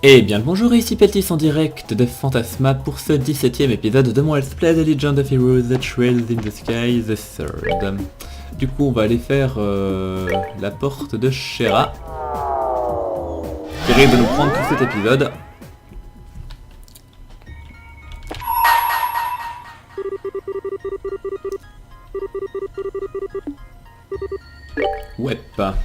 Eh bien le bonjour, ici Peltis en direct de Fantasma pour ce 17ème épisode de mon Let's Play The Legend of Heroes The Trails in the Sky The Third. Du coup on va aller faire la porte de Shera, qui risque de nous prendre tout cet épisode. Ouais pas.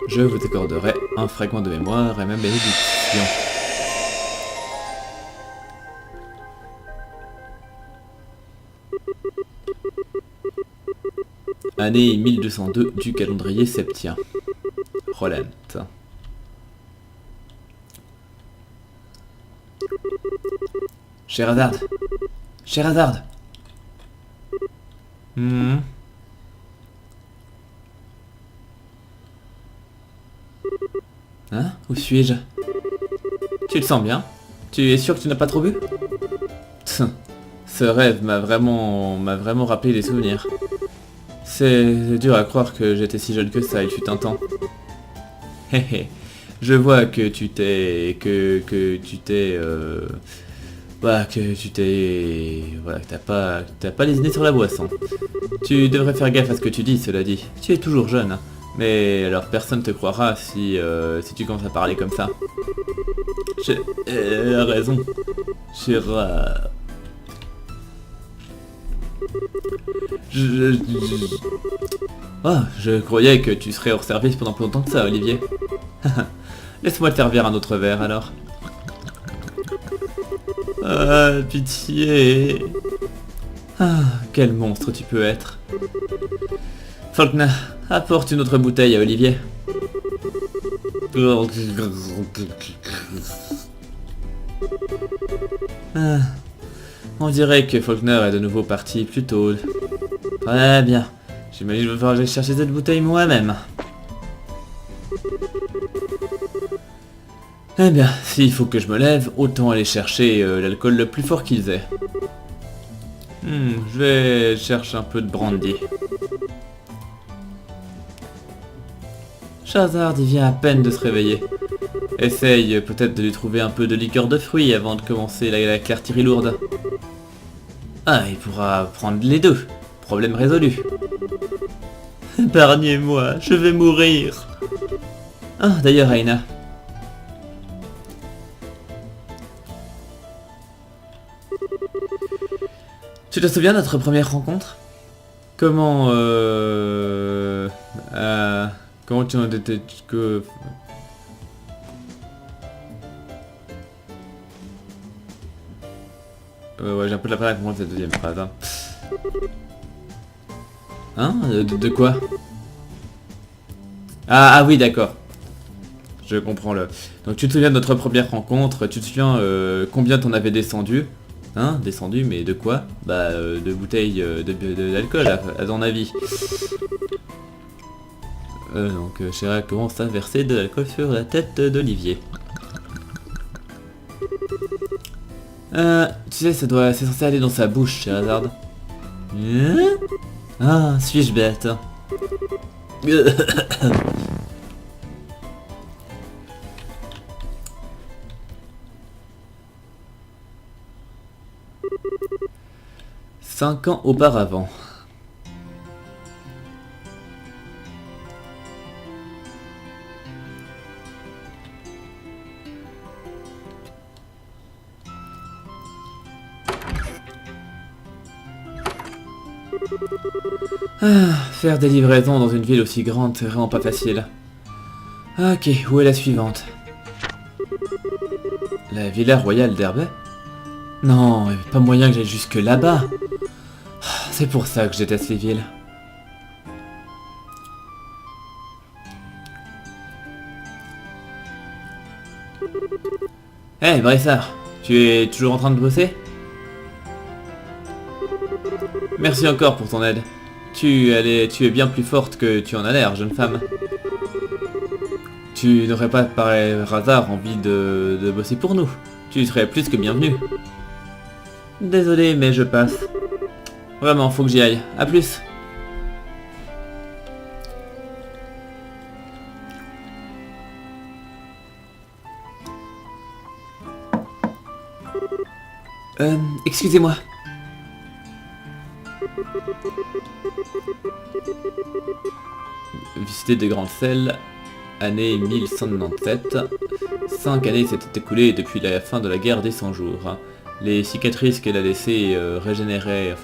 Je vous accorderai un fragment de mémoire et ma bénédiction. Année 1202 du calendrier septien. Roland. Sherazade. Sherazade. Hein? Où suis-je? Tu te sens bien? Tu es sûr que tu n'as pas trop bu? Ce rêve m'a vraiment rappelé des souvenirs. C'est dur à croire que j'étais si jeune que ça, il fut un temps. Hé je vois que tu t'es... Voilà, que t'as pas lésiné sur la boisson. Tu devrais faire gaffe à ce que tu dis, cela dit. Tu es toujours jeune, hein. Mais alors personne te croira si tu commences à parler comme ça. J'ai raison. Je croyais que tu serais hors service pendant plus longtemps que ça, Olivier. Laisse-moi te servir un autre verre alors. Ah, pitié. Ah, quel monstre tu peux être. Faulkner, apporte une autre bouteille à Olivier. Ah, on dirait que Faulkner est de nouveau parti plus tôt. Très bien. J'imagine que je vais falloir aller chercher cette bouteille moi-même. Eh bien, s'il faut que je me lève, autant aller chercher l'alcool le plus fort qu'ils aient. Je vais chercher un peu de brandy. Shazard, il vient à peine de se réveiller. Essaye peut-être de lui trouver un peu de liqueur de fruits avant de commencer la clartirie lourde. Ah, il pourra prendre les deux. Problème résolu. Épargnez-moi, je vais mourir. Ah, d'ailleurs, Aina. Tu te souviens de notre première rencontre? Comment comment tu en étais que... ouais, j'ai un peu de la peine à comprendre cette deuxième phrase. Hein, de quoi? Ah oui, d'accord. Je comprends le... Donc tu te souviens de notre première rencontre, tu te souviens combien t'en avais descendu? Hein, descendu, mais de quoi? Bah, de bouteilles d'alcool, à ton avis. Donc, Shera commence à verser de l'alcool sur la tête d'Olivier. Tu sais, c'est censé aller dans sa bouche, Sherazade. Ah, suis-je bête? Cinq ans auparavant. Ah, faire des livraisons dans une ville aussi grande, c'est vraiment pas facile. Ok, où est la suivante? La villa royale d'Herbey? Non, il n'y a pas moyen que j'aille jusque là-bas. C'est pour ça que je déteste les villes. Hey, Bressard, tu es toujours en train de bosser? Merci encore pour ton aide. Tu es bien plus forte que tu en as l'air, jeune femme. Tu n'aurais pas par hasard envie de bosser pour nous. Tu serais plus que bienvenue. Désolé, mais je passe. Vraiment, faut que j'y aille. À plus. Excusez-moi. Visiter de grandes selles, année 1197. 5 années s'étaient écoulées depuis la fin de la guerre des 100 jours. Les cicatrices qu'elle a laissées régénéraient,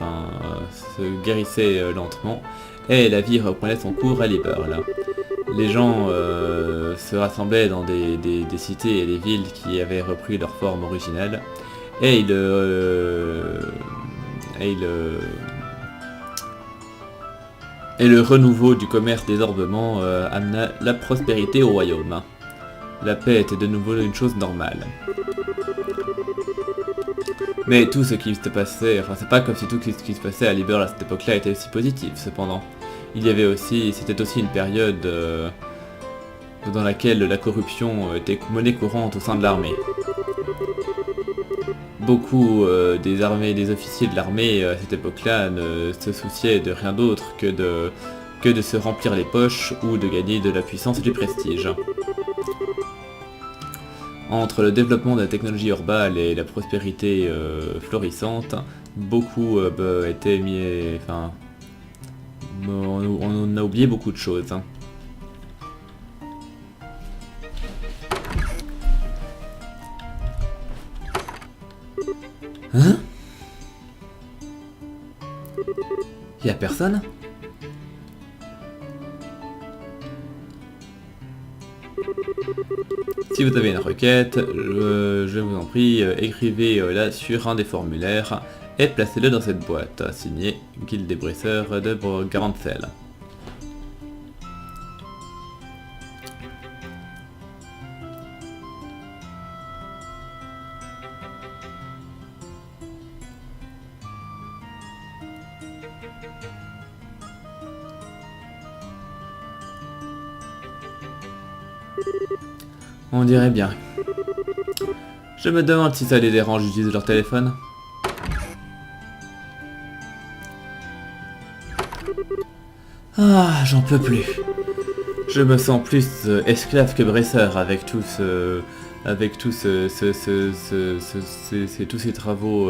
se guérissaient lentement, et la vie reprenait son cours à Liberl. Les gens se rassemblaient dans des cités et des villes qui avaient repris leur forme originelle, et le renouveau du commerce des ornements amena la prospérité au royaume. La paix était de nouveau une chose normale. Mais tout ce qui se passait, c'est pas comme si tout ce qui se passait à Liberl à cette époque-là était aussi positif, cependant. C'était aussi une période dans laquelle la corruption était monnaie courante au sein de l'armée. Beaucoup des officiers de l'armée à cette époque-là ne se souciaient de rien d'autre que de se remplir les poches ou de gagner de la puissance et du prestige. Entre le développement de la technologie urbane et la prospérité florissante, beaucoup étaient mis... on a oublié beaucoup de choses. Hein? Y'a personne? Si vous avez une requête, je vous en prie, écrivez-la sur un des formulaires et placez-le dans cette boîte, signé Guilde des Bresseurs de Garancel. On dirait bien. Je me demande si ça les dérange d'utiliser leur téléphone. Ah, j'en peux plus. Je me sens plus esclave que bresseur avec tous ces travaux,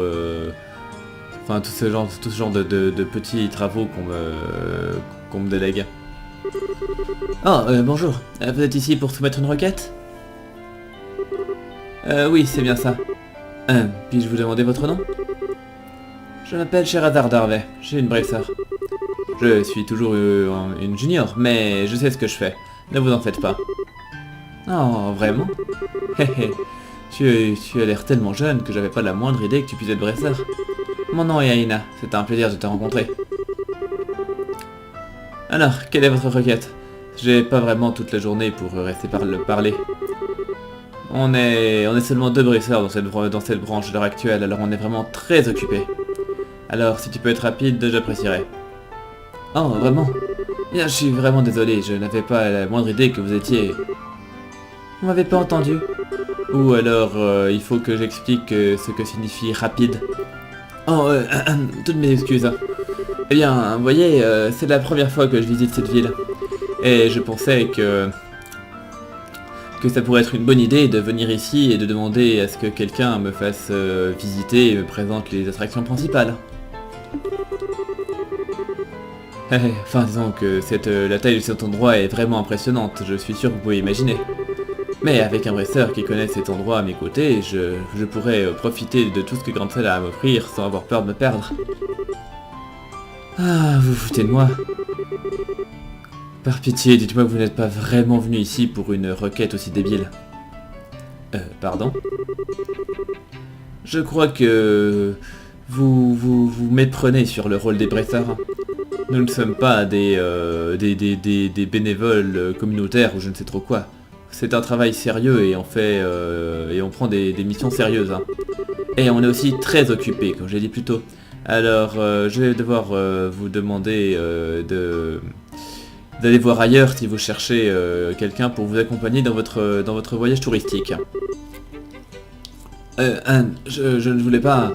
tout ce genre de petits travaux qu'on me délègue. Oh, bonjour. Vous êtes ici pour soumettre une requête? Oui, c'est bien ça. Puis-je vous demander votre nom? Je m'appelle Sherazard Darvey, j'ai une bresseur. Je suis toujours une junior, mais je sais ce que je fais. Ne vous en faites pas. Oh, vraiment? Hé tu as l'air tellement jeune que j'avais pas la moindre idée que tu puisses être bresseur. Mon nom est Aina, c'est un plaisir de te rencontrer. Alors, quelle est votre requête? J'ai pas vraiment toute la journée pour rester parler. On est seulement 2 bresseurs dans cette branche à l'heure actuelle, alors on est vraiment très occupés. Alors, si tu peux être rapide, j'apprécierais. Oh, vraiment? Bien, je suis vraiment désolé, je n'avais pas la moindre idée que vous étiez... Vous m'avez pas entendu? Ou alors, il faut que j'explique ce que signifie rapide. Oh, toutes mes excuses. Eh bien, vous voyez, c'est la première fois que je visite cette ville. Et je pensais que ça pourrait être une bonne idée de venir ici et de demander à ce que quelqu'un me fasse visiter et me présente les attractions principales. Disons que la taille de cet endroit est vraiment impressionnante, je suis sûr que vous pouvez imaginer. Mais avec un bresseur qui connaît cet endroit à mes côtés, je pourrais profiter de tout ce que Garancel a à m'offrir sans avoir peur de me perdre. Ah, vous foutez de moi. Par pitié, dites-moi que vous n'êtes pas vraiment venu ici pour une requête aussi débile. Pardon? Je crois que vous méprenez sur le rôle des bresseurs. Nous ne sommes pas des bénévoles communautaires ou je ne sais trop quoi. C'est un travail sérieux et on prend des missions sérieuses. Et on est aussi très occupés, comme j'ai dit plus tôt. Alors, je vais devoir vous demander d'aller voir ailleurs si vous cherchez quelqu'un pour vous accompagner dans votre voyage touristique. Anne, je ne voulais pas...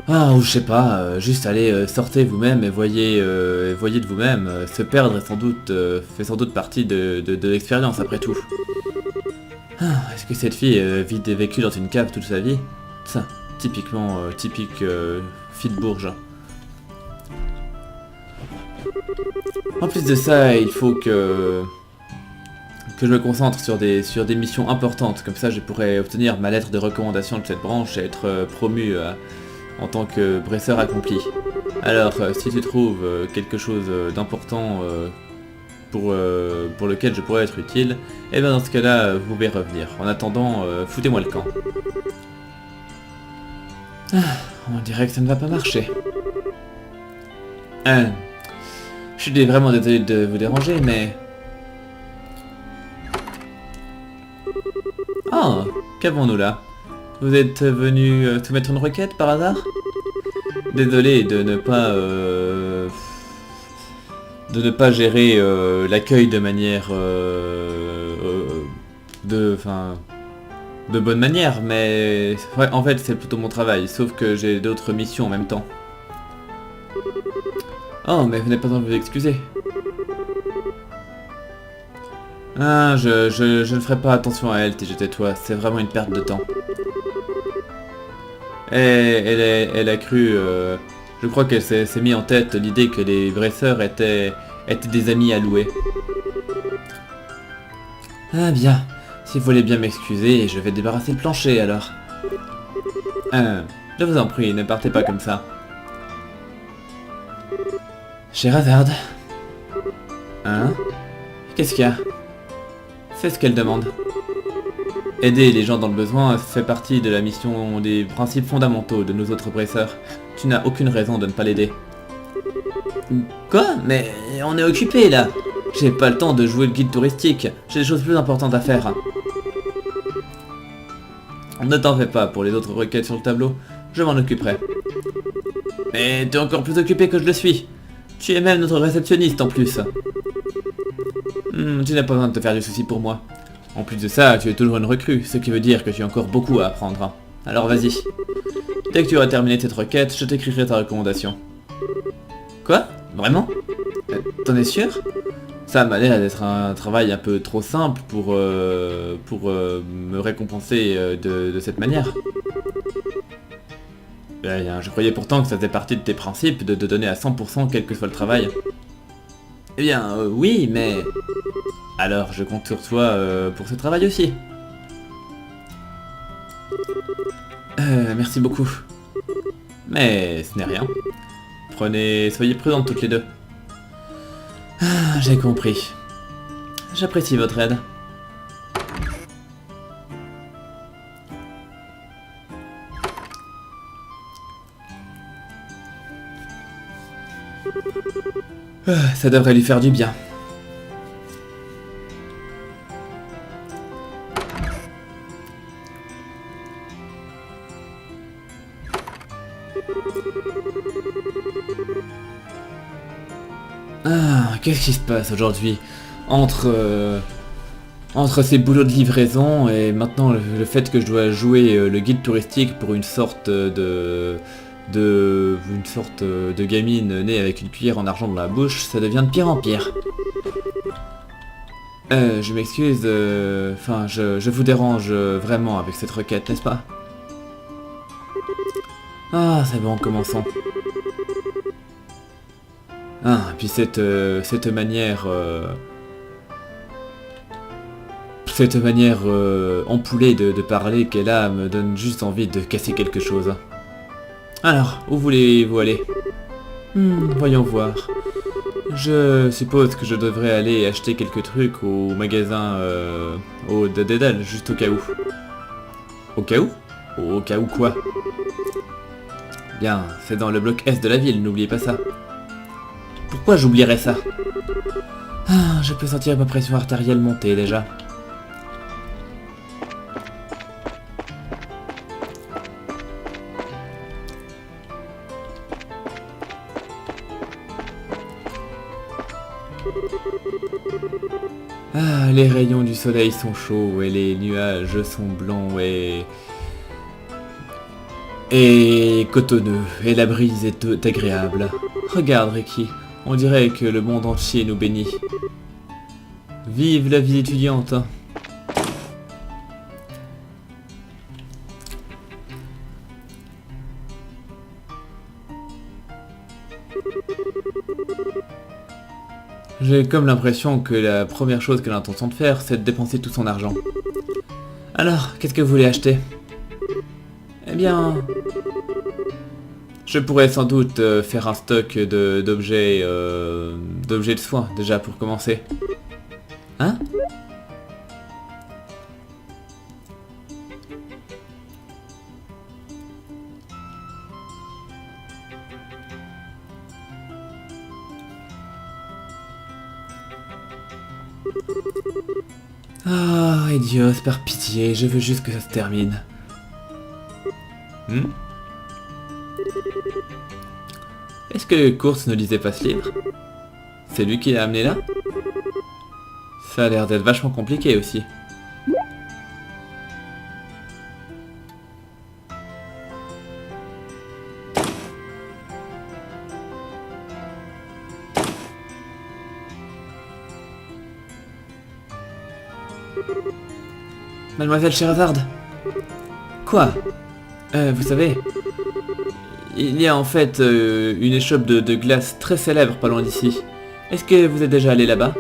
Ah, ou je sais pas, juste aller sortez vous-même et voyez de vous-même. Se perdre est sans doute, fait sans doute partie de l'expérience après tout. Ah, est-ce que cette fille vécu dans une cave toute sa vie? Ça, typiquement, typique fille de bourge. En plus de ça, il faut que je me concentre sur des missions importantes. Comme ça, je pourrais obtenir ma lettre de recommandation de cette branche et être promu en tant que brasseur accompli. Alors, si tu trouves quelque chose d'important pour lequel je pourrais être utile, et bien dans ce cas-là, vous pouvez revenir. En attendant, foutez-moi le camp. Ah, on dirait que ça ne va pas marcher. Je suis vraiment désolé de vous déranger, mais... Oh, qu'avons-nous là? Vous êtes venu soumettre une requête par hasard? Désolé de ne pas gérer l'accueil de manière de bonne manière, mais ouais, en fait c'est plutôt mon travail, sauf que j'ai d'autres missions en même temps. Oh, mais vous n'êtes pas besoin de vous excuser. Ah, je ne ferai pas attention à elle si j'étais toi, c'est vraiment une perte de temps. Et elle a cru, je crois qu'elle s'est mis en tête l'idée que les vraies sœurs étaient des amis à louer. Ah bien, si vous voulez bien m'excuser, je vais débarrasser le plancher alors. Je vous en prie, ne partez pas comme ça. Scheherazade. Hein? Qu'est-ce qu'il y a? C'est ce qu'elle demande. Aider les gens dans le besoin fait partie de la mission des principes fondamentaux de nos autres brasseurs. Tu n'as aucune raison de ne pas l'aider. Quoi? Mais on est occupé là. J'ai pas le temps de jouer le guide touristique. J'ai des choses plus importantes à faire. Ne t'en fais pas pour les autres requêtes sur le tableau. Je m'en occuperai. Mais t'es encore plus occupé que je le suis. Tu es même notre réceptionniste en plus. Tu n'as pas besoin de te faire du souci pour moi. En plus de ça, tu es toujours une recrue, ce qui veut dire que tu as encore beaucoup à apprendre. Alors vas-y. Dès que tu auras terminé cette requête, je t'écrirai ta recommandation. Quoi? Vraiment? T'en es sûr? Ça m'a l'air d'être un travail un peu trop simple pour me récompenser de cette manière. Ben, je croyais pourtant que ça faisait partie de tes principes de te donner à 100% quel que soit le travail. Eh bien, oui, mais... Alors, je compte sur toi pour ce travail aussi. Merci beaucoup. Mais ce n'est rien. Soyez prudentes toutes les deux. Ah, j'ai compris. J'apprécie votre aide. Ça devrait lui faire du bien. Ah, qu'est-ce qui se passe aujourd'hui entre ces boulots de livraison et maintenant le fait que je dois jouer le guide touristique pour une sorte de gamine née avec une cuillère en argent dans la bouche, ça devient de pire en pire. Je m'excuse, je vous dérange vraiment avec cette requête, n'est-ce pas? Ah, c'est bon, commençons. Ah, puis cette manière... cette manière empoulée de parler qu'elle a me donne juste envie de casser quelque chose. Alors, où voulez-vous aller? Voyons voir. Je suppose que je devrais aller acheter quelques trucs au magasin au Dédale, juste au cas où. Au cas où? Au cas où quoi? Bien, c'est dans le bloc S de la ville, n'oubliez pas ça. Pourquoi j'oublierais ça? Ah, je peux sentir ma pression artérielle monter déjà. Ah, les rayons du soleil sont chauds et les nuages sont blancs et cotonneux et la brise est agréable. Regarde Ricky, on dirait que le monde entier nous bénit. Vive la vie étudiante. J'ai comme l'impression que la première chose qu'elle a l'intention de faire, c'est de dépenser tout son argent. Alors, qu'est-ce que vous voulez acheter? Eh bien... Je pourrais sans doute faire un stock d'objets de soins, déjà, pour commencer. Hein? Ah, idiot, par pitié, je veux juste que ça se termine. Est-ce que Kurtz ne lisait pas ce livre? C'est lui qui l'a amené là? Ça a l'air d'être vachement compliqué aussi. Mademoiselle Sherazade? Quoi? Vous savez, il y a en fait une échoppe de glace très célèbre pas loin d'ici. Est-ce que vous êtes déjà allé là-bas?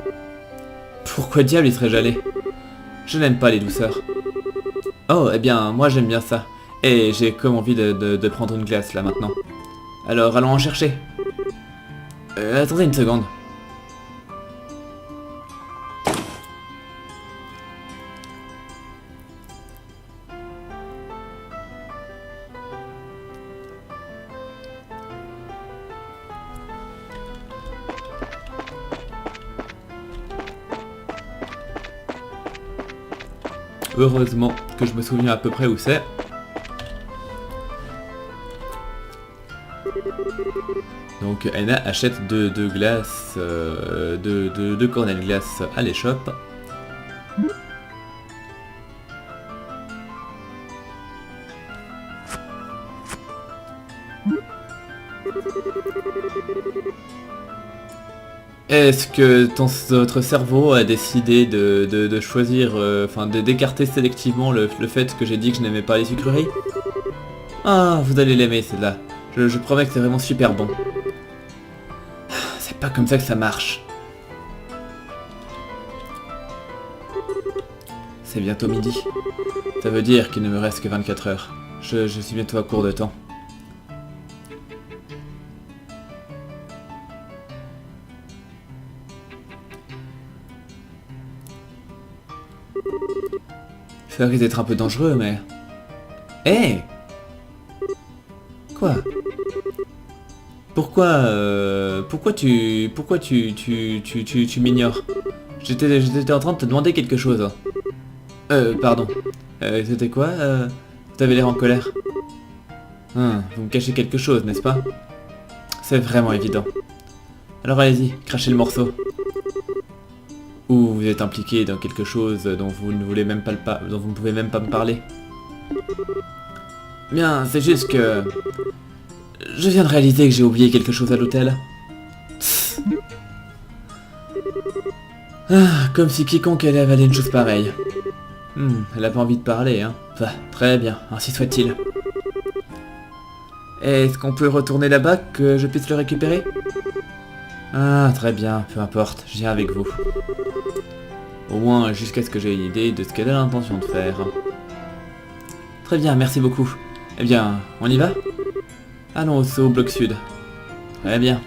Pourquoi diable y serais-je allé? Je n'aime pas les douceurs. Oh, eh bien, moi j'aime bien ça. Et j'ai comme envie de prendre une glace là maintenant. Alors allons en chercher. Attendez une seconde. Heureusement que je me souviens à peu près où c'est. Donc Anna achète deux glaces, deux cornets de glace à l'échoppe. Est-ce que votre cerveau a décidé de choisir, enfin d'écarter sélectivement le fait que j'ai dit que je n'aimais pas les sucreries? Ah, vous allez l'aimer celle-là. Je promets que c'est vraiment super bon. C'est pas comme ça que ça marche. C'est bientôt midi. Ça veut dire qu'il ne me reste que 24 heures. Je suis bientôt à court de temps. Ça risque d'être un peu dangereux, mais... Hé! Quoi? Pourquoi tu m'ignores? J'étais en train de te demander quelque chose. Pardon. C'était quoi? T'avais l'air en colère. Vous me cachez quelque chose, n'est-ce pas? C'est vraiment évident. Alors allez-y, crachez le morceau. Ou vous êtes impliqué dans quelque chose dont vous ne voulez même pas dont vous ne pouvez même pas me parler. Bien, c'est juste que... Je viens de réaliser que j'ai oublié quelque chose à l'hôtel. Ah, comme si quiconque allait avaler une chose pareille. Elle a pas envie de parler, hein. Enfin, très bien, ainsi soit-il. Est-ce qu'on peut retourner là-bas, que je puisse le récupérer? Ah, très bien, peu importe, je viens avec vous. Au moins, jusqu'à ce que j'ai une idée de ce qu'elle a l'intention de faire. Très bien, merci beaucoup. Eh bien, on y va? Allons au bloc sud. Très bien.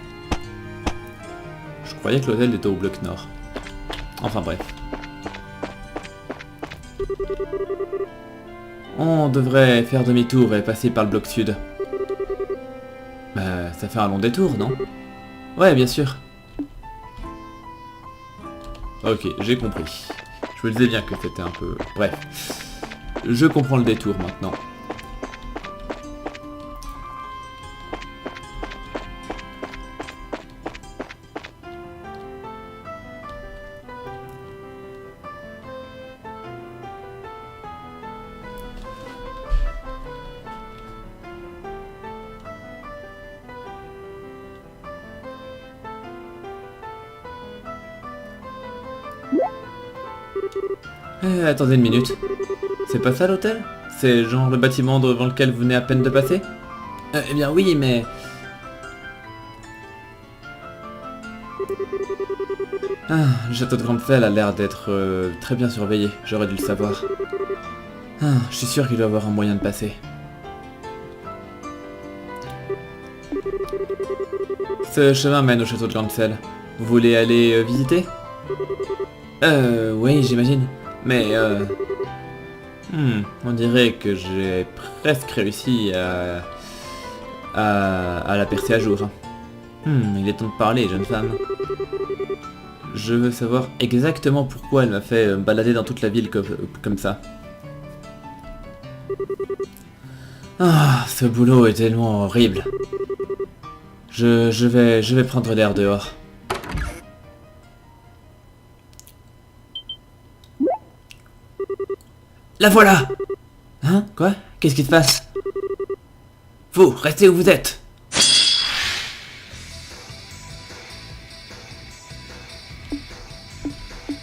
Je croyais que l'hôtel était au bloc nord. Enfin bref. On devrait faire demi-tour et passer par le bloc sud. Bah, ça fait un long détour, non? Ouais, bien sûr. Ok, j'ai compris. Je me disais bien que c'était un peu... Bref. Je comprends le détour maintenant. Attendez une minute. C'est pas ça l'hôtel? C'est genre le bâtiment devant lequel vous venez à peine de passer? Eh bien oui, mais... Ah, le château de Grandfell a l'air d'être très bien surveillé, j'aurais dû le savoir. Ah, je suis sûr qu'il doit y avoir un moyen de passer. Ce chemin mène au château de Grandfell. Vous voulez aller visiter? Oui, j'imagine. Mais on dirait que j'ai presque réussi à la percer à jour. Il est temps de parler, jeune femme. Je veux savoir exactement pourquoi elle m'a fait me balader dans toute la ville comme ça. Ah, ce boulot est tellement horrible. Je vais prendre l'air dehors. La voilà! Hein? Quoi? Qu'est-ce qui se passe? Vous, restez où vous êtes!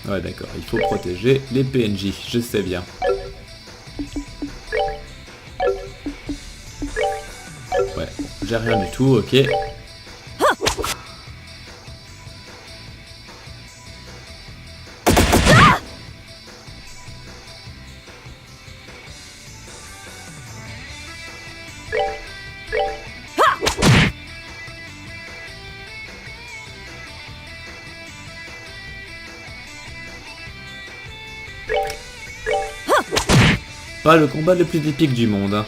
Ouais, d'accord, il faut protéger les PNJ, je sais bien. Ouais, j'ai rien du tout, ok. Pas le combat le plus épique du monde, hein.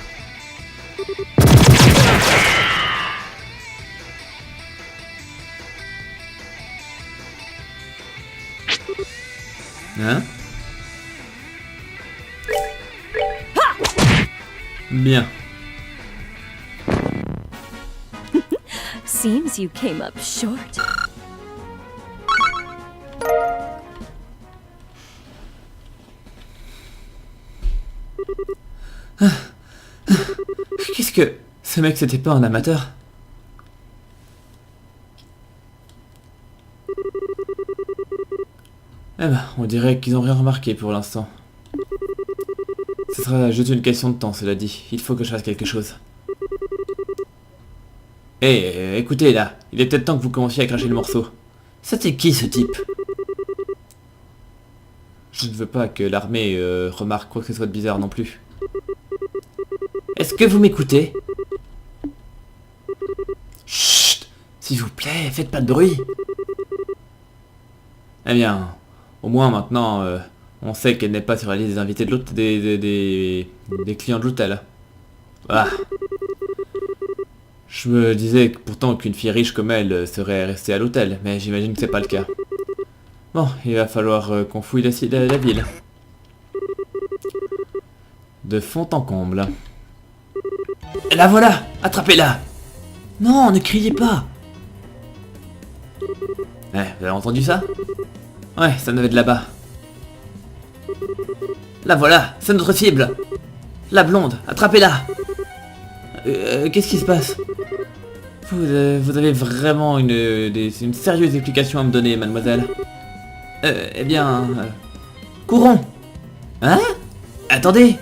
Hein? Bien. Seems you came up short. Qu'est-ce que... Ce mec c'était pas un amateur? Eh ben, on dirait qu'ils ont rien remarqué pour l'instant. Ce sera juste une question de temps, cela dit. Il faut que je fasse quelque chose. Écoutez là, il est peut-être temps que vous commenciez à cracher le morceau. C'était qui ce type? Je ne veux pas que l'armée remarque quoi que ce soit de bizarre non plus. Est-ce que vous m'écoutez? Chut! S'il vous plaît, faites pas de bruit. Eh bien, au moins maintenant, on sait qu'elle n'est pas sur la liste des invités de l'hôtel, des clients de l'hôtel. Voilà. Je me disais pourtant qu'une fille riche comme elle serait restée à l'hôtel, mais j'imagine que c'est pas le cas. Bon, il va falloir qu'on fouille la ville. De fond en comble. La voilà! Attrapez-la! Non, ne criez pas! Vous avez entendu ça? Ouais, ça venait de là-bas. La voilà! C'est notre cible! La blonde! Attrapez-la! Qu'est-ce qui se passe? Vous avez vraiment une sérieuse explication à me donner, mademoiselle. Eh bien... courons! Hein? Attendez!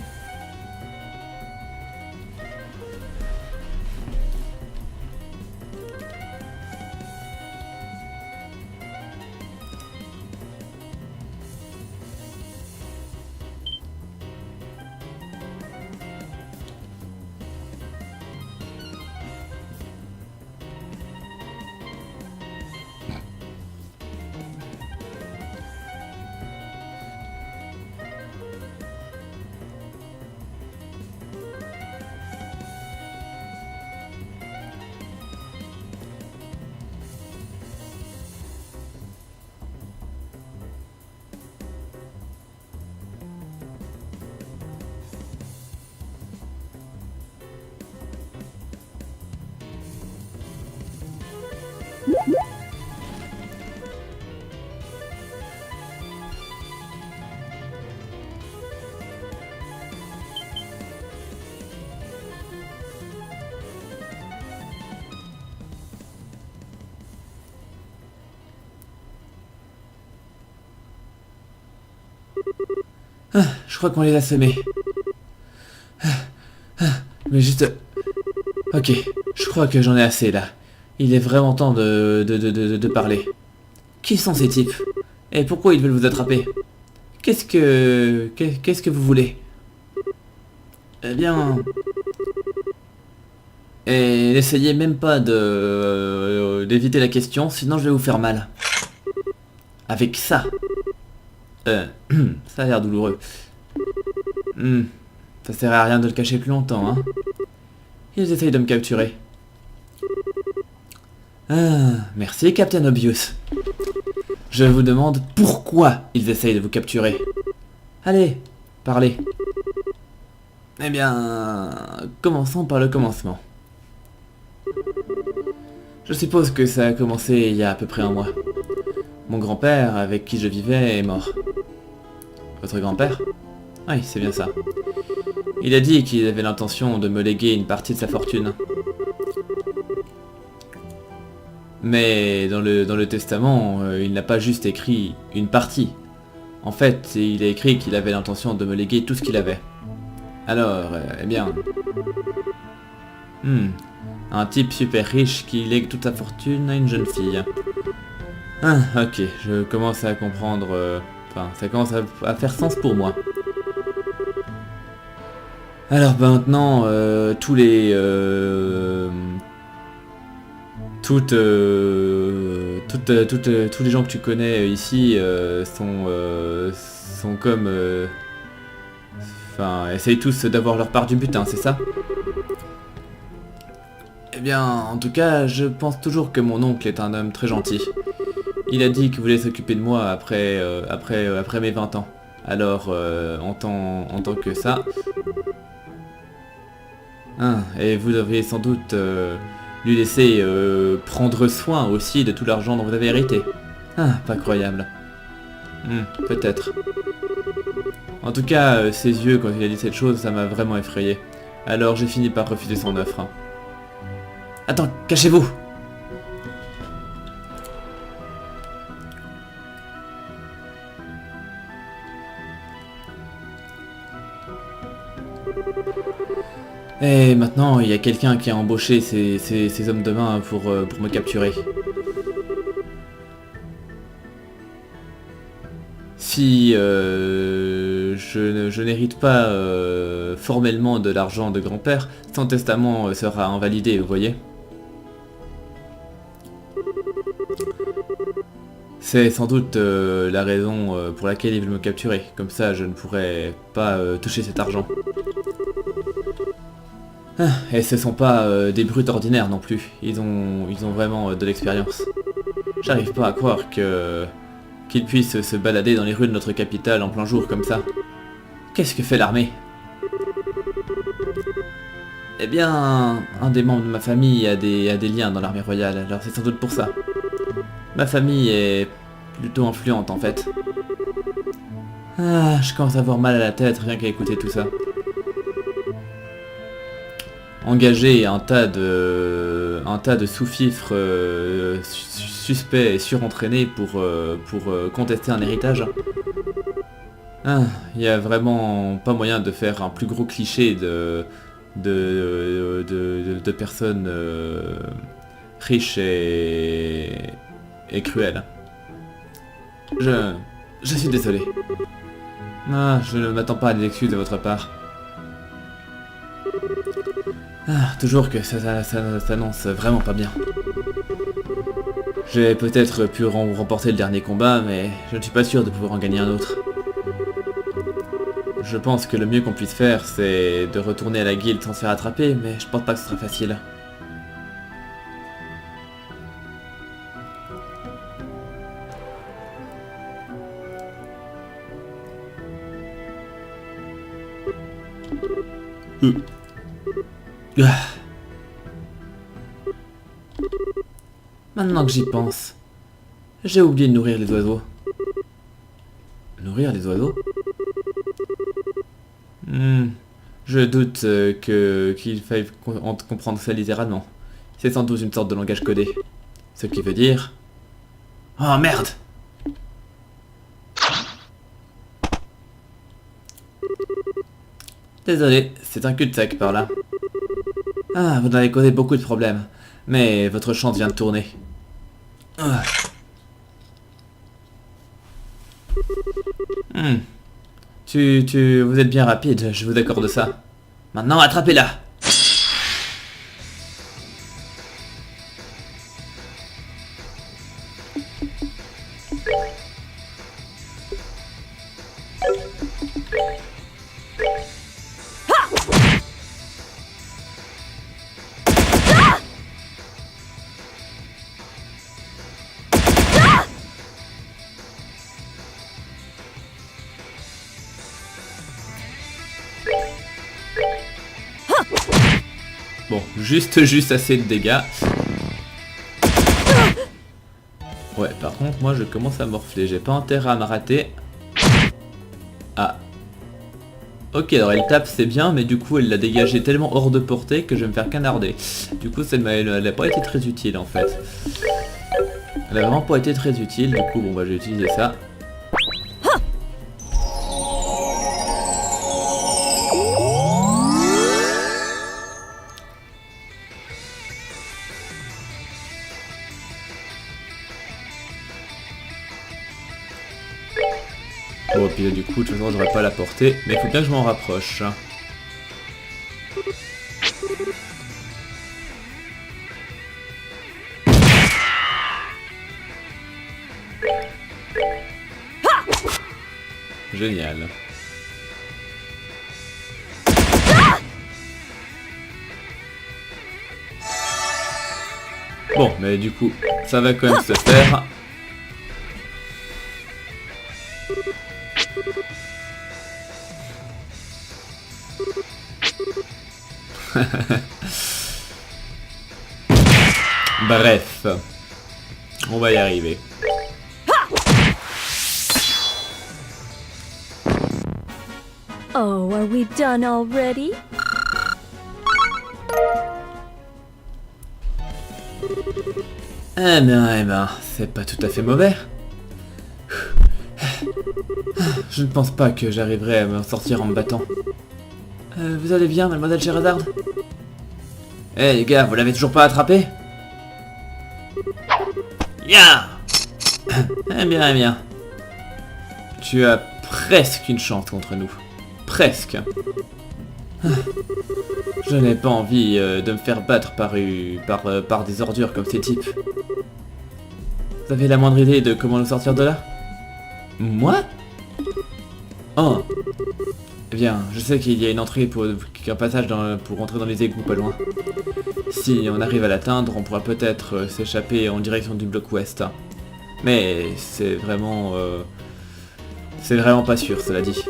Je crois qu'on les a semés. Mais juste... Ok, je crois que j'en ai assez là. Il est vraiment temps de parler. Qui sont ces types? Et pourquoi ils veulent vous attraper? Qu'est-ce que vous voulez? Eh bien... Et n'essayez même pas d'éviter la question, sinon je vais vous faire mal. Avec ça. Ça a l'air douloureux. Ça sert à rien de le cacher plus longtemps, hein. Ils essayent de me capturer. Ah, merci, Captain Obvious. Je vous demande pourquoi ils essayent de vous capturer. Allez, parlez. Eh bien, commençons par le commencement. Je suppose que ça a commencé il y a à peu près un mois. Mon grand-père, avec qui je vivais, est mort. Votre grand-père? Oui, c'est bien ça. Il a dit qu'il avait l'intention de me léguer une partie de sa fortune. Mais dans le testament, il n'a pas juste écrit une partie. En fait, il a écrit qu'il avait l'intention de me léguer tout ce qu'il avait. Alors, eh bien... un type super riche qui lègue toute sa fortune à une jeune fille. Ah, ok, je commence à comprendre... Enfin, ça commence à faire sens pour moi. Alors maintenant, tous les gens que tu connais ici sont comme... Enfin, essayent tous d'avoir leur part du butin, c'est ça? Eh bien, en tout cas, je pense toujours que mon oncle est un homme très gentil. Il a dit qu'il voulait s'occuper de moi après mes 20 ans. Alors, en tant que ça... et vous devriez sans doute lui laisser prendre soin aussi de tout l'argent dont vous avez hérité. Ah, pas croyable. Peut-être. En tout cas, ses yeux, quand il a dit cette chose, ça m'a vraiment effrayé. Alors j'ai fini par refuser son offre. Attends, cachez-vous! Et maintenant, il y a quelqu'un qui a embauché ces hommes de main pour me capturer. Si je n'hérite pas formellement de l'argent de grand-père, son testament sera invalidé, vous voyez. C'est sans doute la raison pour laquelle ils veulent me capturer. Comme ça, je ne pourrai pas toucher cet argent. Et ce sont pas des brutes ordinaires non plus. Ils ont vraiment de l'expérience. J'arrive pas à croire qu'ils puissent se balader dans les rues de notre capitale en plein jour comme ça. Qu'est-ce que fait l'armée? Eh bien, un des membres de ma famille a des liens dans l'armée royale, alors c'est sans doute pour ça. Ma famille est plutôt influente en fait. Ah, je commence à avoir mal à la tête rien qu'à écouter tout ça. Engager un tas de sous-fifres suspects et surentraînés pour contester un héritage. Ah, il y a vraiment pas moyen de faire un plus gros cliché de personnes riches et cruelles. Je suis désolé. Ah, je ne m'attends pas à des excuses de votre part. Ah, toujours que ça s'annonce vraiment pas bien. J'ai peut-être pu remporter le dernier combat, mais je ne suis pas sûr de pouvoir en gagner un autre. Je pense que le mieux qu'on puisse faire, c'est de retourner à la guilde sans se faire attraper, mais je pense pas que ce sera facile. Maintenant que j'y pense, j'ai oublié de nourrir les oiseaux. Nourrir les oiseaux? Je doute qu'il faille comprendre ça littéralement. C'est sans doute une sorte de langage codé. Ce qui veut dire... Oh merde! Désolé, c'est un cul-de-sac par là. Ah, vous en avez causé beaucoup de problèmes. Mais votre chance vient de tourner. Ah. Vous êtes bien rapide, je vous accorde ça. Maintenant, attrapez-la. Bon, juste assez de dégâts. Ouais, par contre, moi je commence à morfler. J'ai pas intérêt à me rater. Ah. Ok, alors elle tape, c'est bien, mais du coup elle l'a dégagé tellement hors de portée que je vais me faire canarder. Du coup, elle a pas été très utile en fait. Elle a vraiment pas été très utile, du coup, bon bah j'ai utilisé ça. Bon, puis là, du coup, de toute façon, j'aurais pas la portée, mais il faut bien que je m'en rapproche. Génial. Bon, mais du coup, ça va quand même se faire. Bref, on va y arriver. Oh, are we done already? Eh ben, c'est pas tout à fait mauvais. Je ne pense pas que j'arriverai à m'en sortir en me battant. Vous allez bien, mademoiselle Sherazade? Eh les gars, vous l'avez toujours pas attrapé? Ya! Eh bien. Tu as presque une chance contre nous. Presque. Je n'ai pas envie de me faire battre par des ordures comme ces types. Vous avez la moindre idée de comment nous sortir de là? Moi? Oh. Eh bien, je sais qu'il y a une entrée un passage pour rentrer dans les égouts pas loin. Si on arrive à l'atteindre, on pourra peut-être s'échapper en direction du bloc ouest. Mais c'est vraiment pas sûr, cela dit.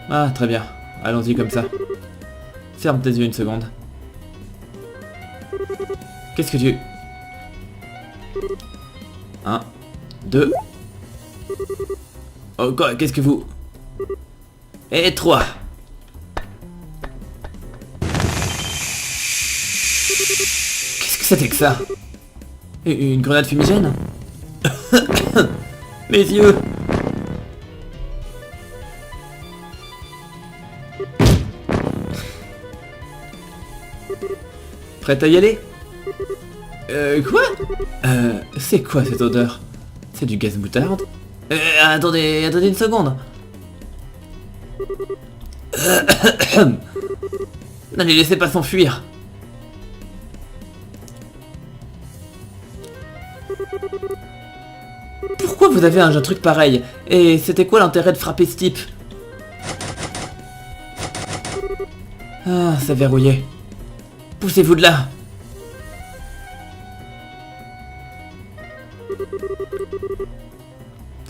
Ah, très bien. Allons-y comme ça. Ferme tes yeux une seconde. Qu'est-ce que tu... 1, 2... Oh quoi, qu'est-ce que vous... Et 3. Qu'est-ce que c'était que ça? Une grenade fumigène? Mes yeux! Prête à y aller? Quoi? C'est quoi cette odeur? C'est du gaz moutarde? Attendez une seconde. Ne les laissez pas s'enfuir. Pourquoi vous avez un truc pareil? Et c'était quoi l'intérêt de frapper ce type? Ah, c'est verrouillé. Poussez-vous de là.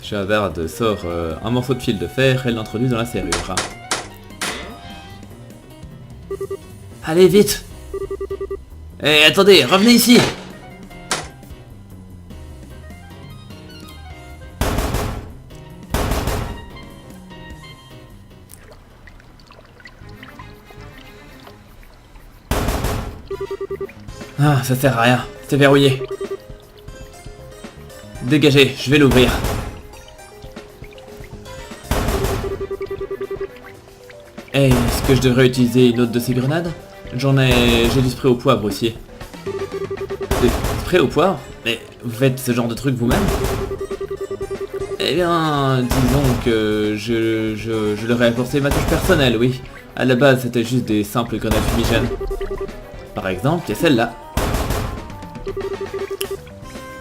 Sherazade sort un morceau de fil de fer et l'introduit dans la serrure. Allez, vite! Eh, attendez, revenez ici! Ah, ça sert à rien, c'est verrouillé. Dégagez, je vais l'ouvrir. Est-ce que je devrais utiliser une autre de ces grenades? J'ai du spray au poivre aussi. Des spray au poivre? Mais vous faites ce genre de truc vous-même? Eh bien, disons que je leur ai apporté ma touche personnelle, oui. À la base, c'était juste des simples grenades fumigènes. Par exemple, il y a celle-là.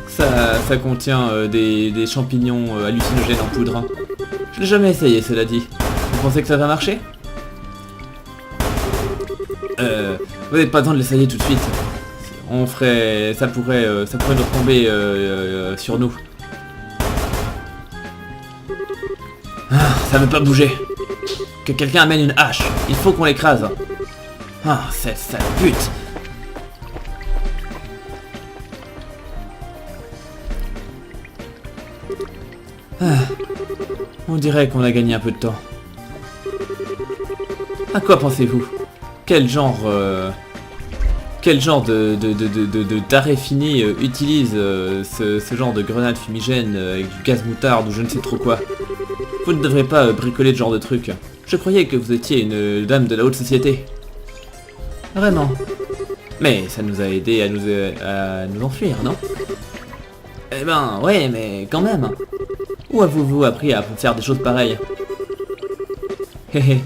Ça contient des champignons hallucinogènes en poudre. Je l'ai jamais essayé, cela dit. Vous pensez que ça va marcher? Vous n'avez pas besoin de l'essayer tout de suite. Ça pourrait nous tomber sur nous. Ah, ça veut pas bouger. Que quelqu'un amène une hache. Il faut qu'on l'écrase. Ah, cette sale pute. Ah, on dirait qu'on a gagné un peu de temps. À quoi pensez-vous? Quel genre de taré fini utilise ce genre de grenade fumigène avec du gaz moutarde ou je ne sais trop quoi? Vous ne devrez pas bricoler ce genre de truc. Je croyais que vous étiez une dame de la haute société. Vraiment. Mais ça nous a aidé à nous enfuir, non? Eh ben, ouais, mais quand même. Où avez-vous appris à faire des choses pareilles? Hé.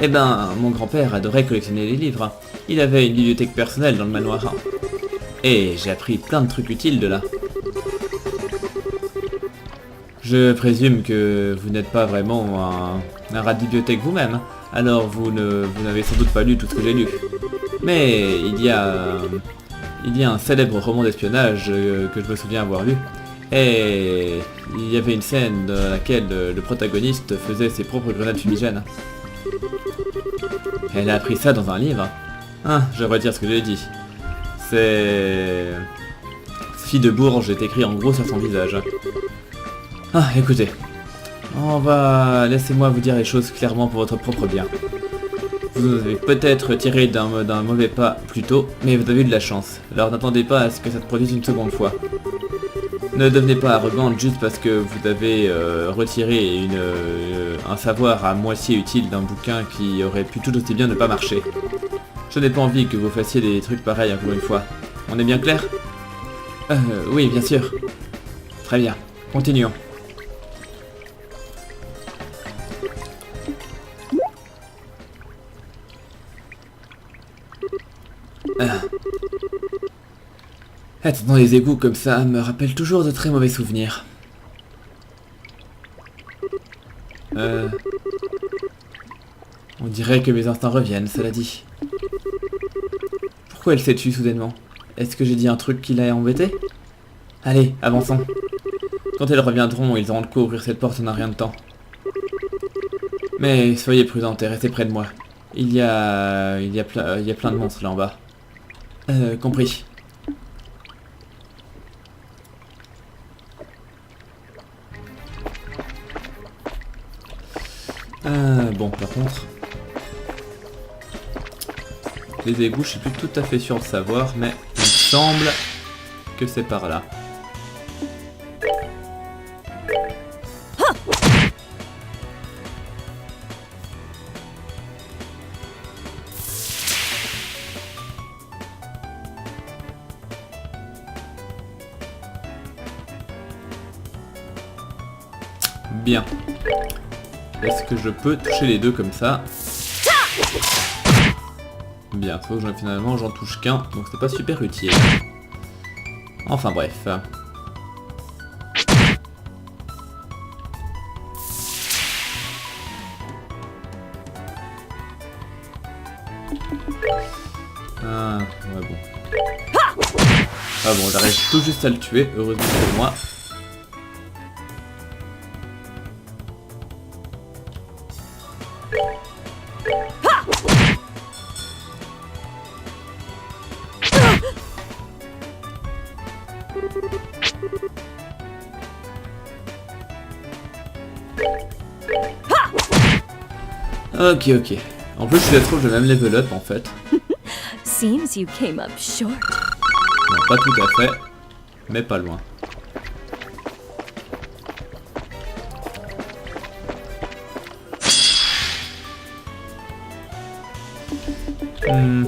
Eh ben, mon grand-père adorait collectionner les livres. Il avait une bibliothèque personnelle dans le manoir. Et j'ai appris plein de trucs utiles de là. Je présume que vous n'êtes pas vraiment un rat de bibliothèque vous-même, alors vous n'avez sans doute pas lu tout ce que j'ai lu. Mais il y a un célèbre roman d'espionnage que je me souviens avoir lu, et il y avait une scène dans laquelle le protagoniste faisait ses propres grenades fumigènes. Elle a appris ça dans un livre. Ah, je retire ce que j'ai dit. Fille de Bourges est écrit en gros sur son visage. Ah, écoutez. Laissez-moi vous dire les choses clairement pour votre propre bien. Vous avez peut-être tiré d'un mauvais pas plus tôt, mais vous avez eu de la chance. Alors n'attendez pas à ce que ça se produise une seconde fois. Ne devenez pas arrogante juste parce que vous avez retiré un savoir à moitié utile d'un bouquin qui aurait pu tout aussi bien ne pas marcher. Je n'ai pas envie que vous fassiez des trucs pareils encore une fois. On est bien clair? Oui, bien sûr. Très bien. Continuons. Être dans les égouts comme ça me rappelle toujours de très mauvais souvenirs. On dirait que mes instincts reviennent, cela dit. Pourquoi elle s'est tue soudainement? Est-ce que j'ai dit un truc qui l'a embêté? Allez, avançons. Quand elles reviendront, ils auront de quoi ouvrir cette porte en un rien de temps. Mais soyez prudente et restez près de moi. Il y a plein de monstres là en bas. Compris. Bon, par contre... Les égouts, je suis plus tout à fait sûr de savoir, mais il me semble que c'est par là. Bien. Est-ce que je peux toucher les deux comme ça? Bien, sauf que finalement j'en touche qu'un, donc c'est pas super utile. Enfin bref. Ah, ouais bon. Ah bon, j'arrive tout juste à le tuer, heureusement pour moi. Ok. En plus, je trouve que je même level up en fait. Seems you came up short. Non, pas tout à fait, mais pas loin. Hmm.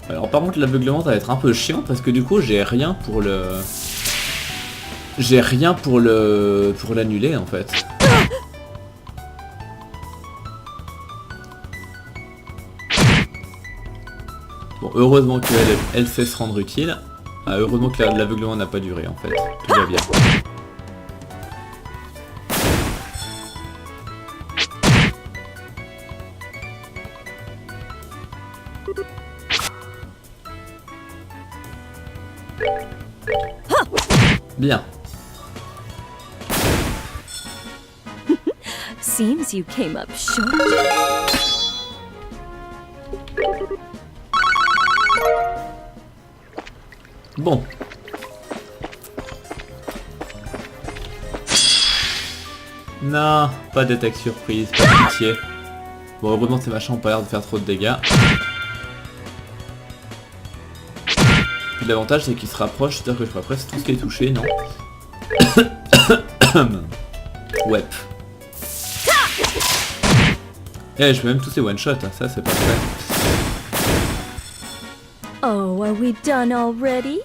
Alors par contre l'aveuglement ça va être un peu chiant parce que du coup j'ai rien pour le... J'ai rien pour le... pour l'annuler en fait. Bon heureusement qu'elle elle sait se rendre utile. Ah, heureusement que l'aveuglement n'a pas duré en fait. Tout va bien. Bien. Seems you came up short. Bon. Non, pas d'attaque surprise, pas de pitié. Bon, heureusement ces machins ont pas l'air de faire trop de dégâts. Puis l'avantage c'est qu'ils se rapprochent, c'est-à-dire que je ferai presque tout ce qui est touché, non? Ouais. Eh, je peux même tous ces one-shot, hein, ça c'est parfait. Oh, are we done already?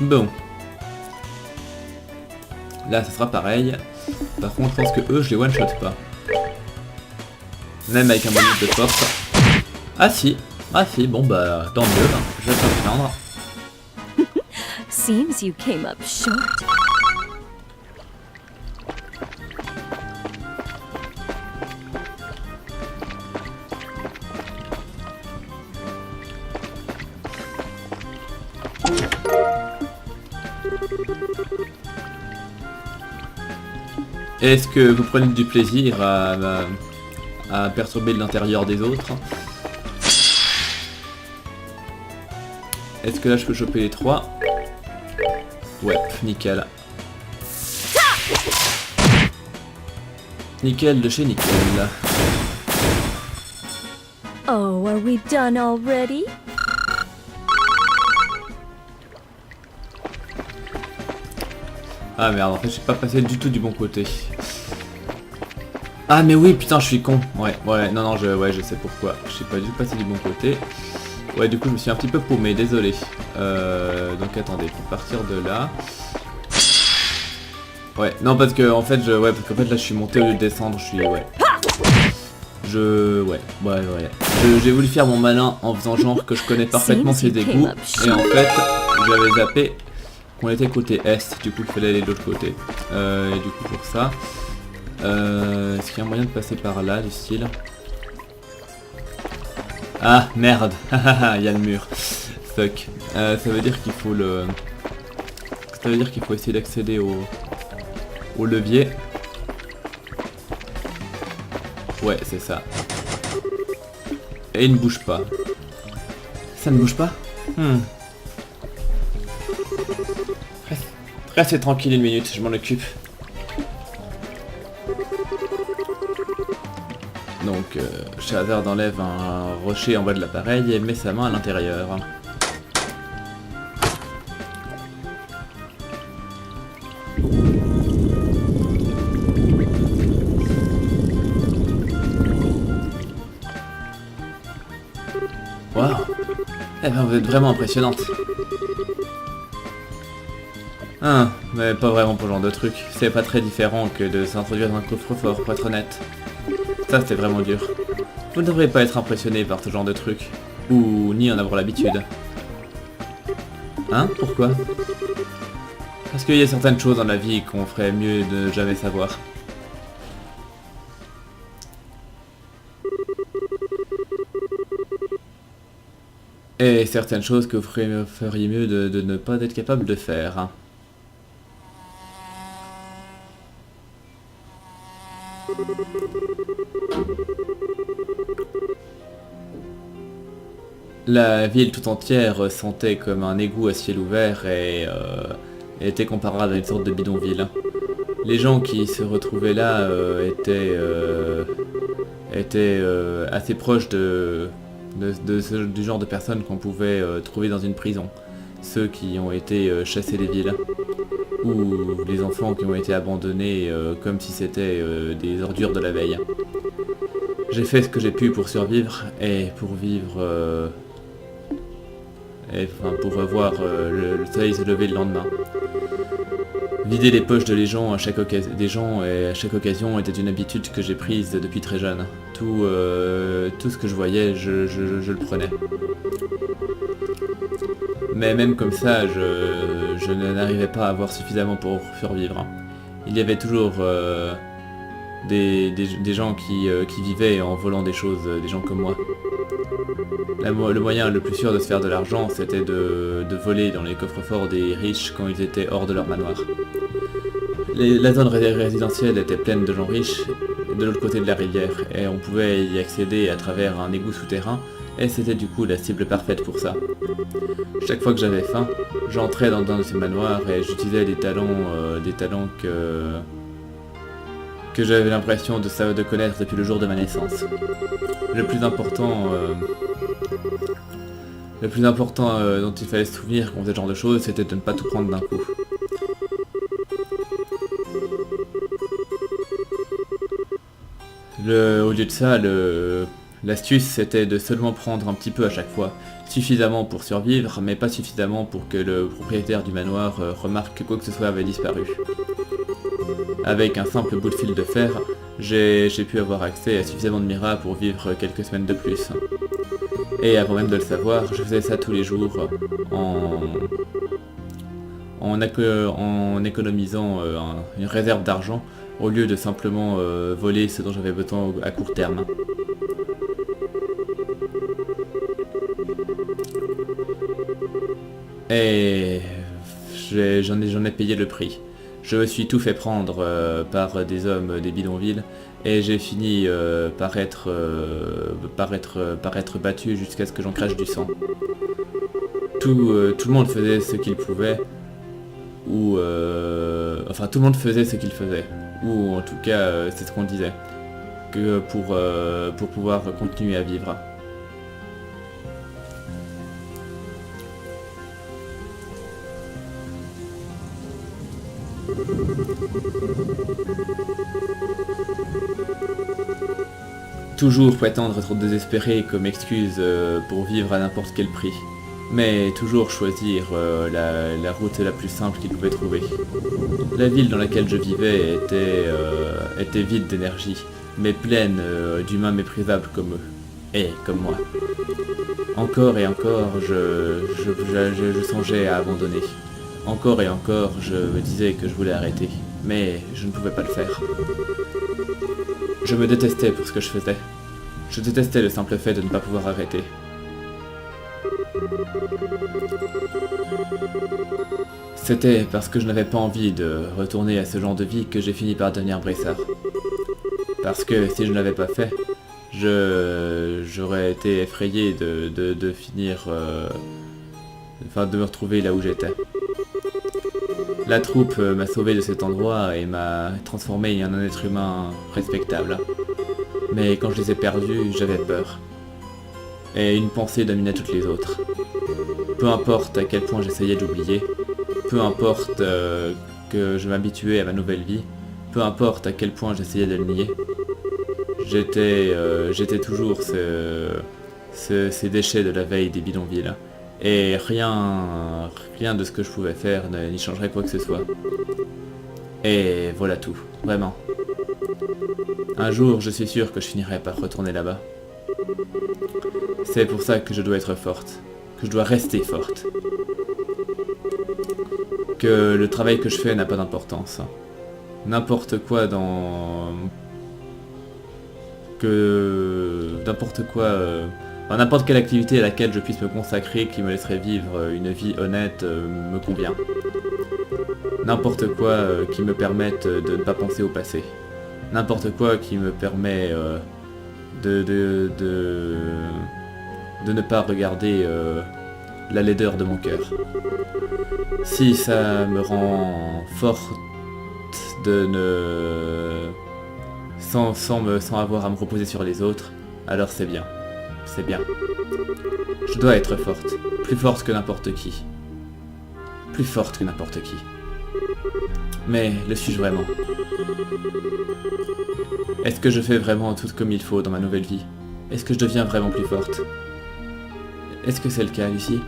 Bon. Là, ça sera pareil. Par contre, je pense que eux, je les one-shot pas. Même avec un bonus de force. Ah si. Ah si, bon bah, tant mieux. Hein. Je vais pas me plaindre. Seems you came up short. Est-ce que vous prenez du plaisir à perturber l'intérieur des autres? Est-ce que là je peux choper les trois? Ouais, nickel. Nickel de chez nickel. Oh, are we done already? Ah merde, en fait j'ai pas passé du tout du bon côté. Ah mais oui, putain, je suis con. Ouais, non, je sais pourquoi. Je suis pas du tout passé du bon côté. Ouais, du coup je me suis un petit peu paumé, désolé. Donc attendez, pour partir de là. Ouais, non parce que en fait, parce qu'en fait là je suis monté au lieu de descendre, je suis... Ouais. J'ai voulu faire mon malin en faisant genre que je connais parfaitement ces égouts. Et en fait, j'avais zappé qu'on était côté est, du coup il fallait aller de l'autre côté. Et du coup pour ça... est-ce qu'il y a un moyen de passer par là, du style? Ah merde, il y a le mur. Fuck. Ça veut dire qu'il faut le... Ça veut dire qu'il faut essayer d'accéder au levier. Ouais, c'est ça. Et il ne bouge pas. Ça ne bouge pas? Restez tranquille une minute, je m'en occupe. Donc, Shahrazad enlève un rocher en bas de l'appareil et met sa main à l'intérieur. Waouh! Eh ben, vous êtes vraiment impressionnante. Ah, mais pas vraiment pour ce genre de truc. C'est pas très différent que de s'introduire dans un coffre-fort, pour être honnête. Ça, c'était vraiment dur. Vous ne devriez pas être impressionné par ce genre de truc. Ou ni en avoir l'habitude. Hein? Pourquoi? Parce qu'il y a certaines choses dans la vie qu'on ferait mieux de ne jamais savoir. Et certaines choses que vous feriez mieux de ne pas être capable de faire. Hein. La ville tout entière sentait comme un égout à ciel ouvert et était comparable à une sorte de bidonville. Les gens qui se retrouvaient là étaient assez proches du genre de personnes qu'on pouvait trouver dans une prison. Ceux qui ont été chassés des villes, ou les enfants qui ont été abandonnés comme si c'était des ordures de la veille. J'ai fait ce que j'ai pu pour survivre et pour vivre pour voir le soleil se lever le lendemain. Vider les poches des gens à chaque occasion était une habitude que j'ai prise depuis très jeune. Tout ce que je voyais, je le prenais. Mais même comme ça, je n'arrivais pas à avoir suffisamment pour survivre. Il y avait toujours des gens qui vivaient en volant des choses, des gens comme moi. Le moyen le plus sûr de se faire de l'argent, c'était de voler dans les coffres-forts des riches quand ils étaient hors de leur manoir. La zone résidentielle était pleine de gens riches de l'autre côté de la rivière, et on pouvait y accéder à travers un égout souterrain, et c'était du coup la cible parfaite pour ça. Chaque fois que j'avais faim, j'entrais dans un de ces manoirs et j'utilisais des talents que j'avais l'impression de connaître depuis le jour de ma naissance. Le plus important dont il fallait se souvenir quand on faisait ce genre de choses, c'était de ne pas tout prendre d'un coup. Au lieu de ça, l'astuce c'était de seulement prendre un petit peu à chaque fois, suffisamment pour survivre, mais pas suffisamment pour que le propriétaire du manoir remarque que quoi que ce soit avait disparu. Avec un simple bout de fil de fer, j'ai pu avoir accès à suffisamment de Mira pour vivre quelques semaines de plus. Et avant même de le savoir, je faisais ça tous les jours en économisant une réserve d'argent au lieu de simplement voler ce dont j'avais besoin à court terme. Et j'en ai payé le prix. Je me suis tout fait prendre par des hommes des bidonvilles et j'ai fini par être battu jusqu'à ce que j'en crache du sang. Tout le monde faisait ce qu'il pouvait, ou enfin tout le monde faisait ce qu'il faisait, ou en tout cas c'est ce qu'on disait, que pour pouvoir continuer à vivre. Toujours prétendre être désespéré comme excuse pour vivre à n'importe quel prix, mais toujours choisir la route la plus simple qu'il pouvait trouver. La ville dans laquelle je vivais était vide d'énergie, mais pleine d'humains méprisables comme eux, et comme moi. Encore et encore, je songeais à abandonner. Encore et encore, je me disais que je voulais arrêter, mais je ne pouvais pas le faire. Je me détestais pour ce que je faisais. Je détestais le simple fait de ne pas pouvoir arrêter. C'était parce que je n'avais pas envie de retourner à ce genre de vie que j'ai fini par devenir braissard. Parce que si je ne l'avais pas fait, j'aurais été effrayé de finir... de me retrouver là où j'étais. La troupe m'a sauvé de cet endroit et m'a transformé en un être humain respectable. Mais quand je les ai perdus, j'avais peur. Et une pensée dominait toutes les autres. Peu importe à quel point j'essayais d'oublier, peu importe que je m'habituais à ma nouvelle vie, peu importe à quel point j'essayais de le nier, j'étais toujours ces déchets de la veille des bidonvilles. Et rien de ce que je pouvais faire n'y changerait quoi que ce soit. Et voilà tout, vraiment. Un jour, je suis sûr que je finirai par retourner là-bas. C'est pour ça que je dois être forte, que je dois rester forte. Que le travail que je fais n'a pas d'importance. N'importe quoi n'importe quelle activité à laquelle je puisse me consacrer qui me laisserait vivre une vie honnête me convient. N'importe quoi qui me permette de ne pas penser au passé. N'importe quoi qui me permet de ne pas regarder la laideur de mon cœur. Si ça me rend forte de ne... sans avoir à me reposer sur les autres, alors c'est bien. C'est bien. Je dois être forte. Plus forte que n'importe qui. Plus forte que n'importe qui. Mais le suis-je vraiment? Est-ce que je fais vraiment tout comme il faut dans ma nouvelle vie? Est-ce que je deviens vraiment plus forte? Est-ce que c'est le cas, Lucie?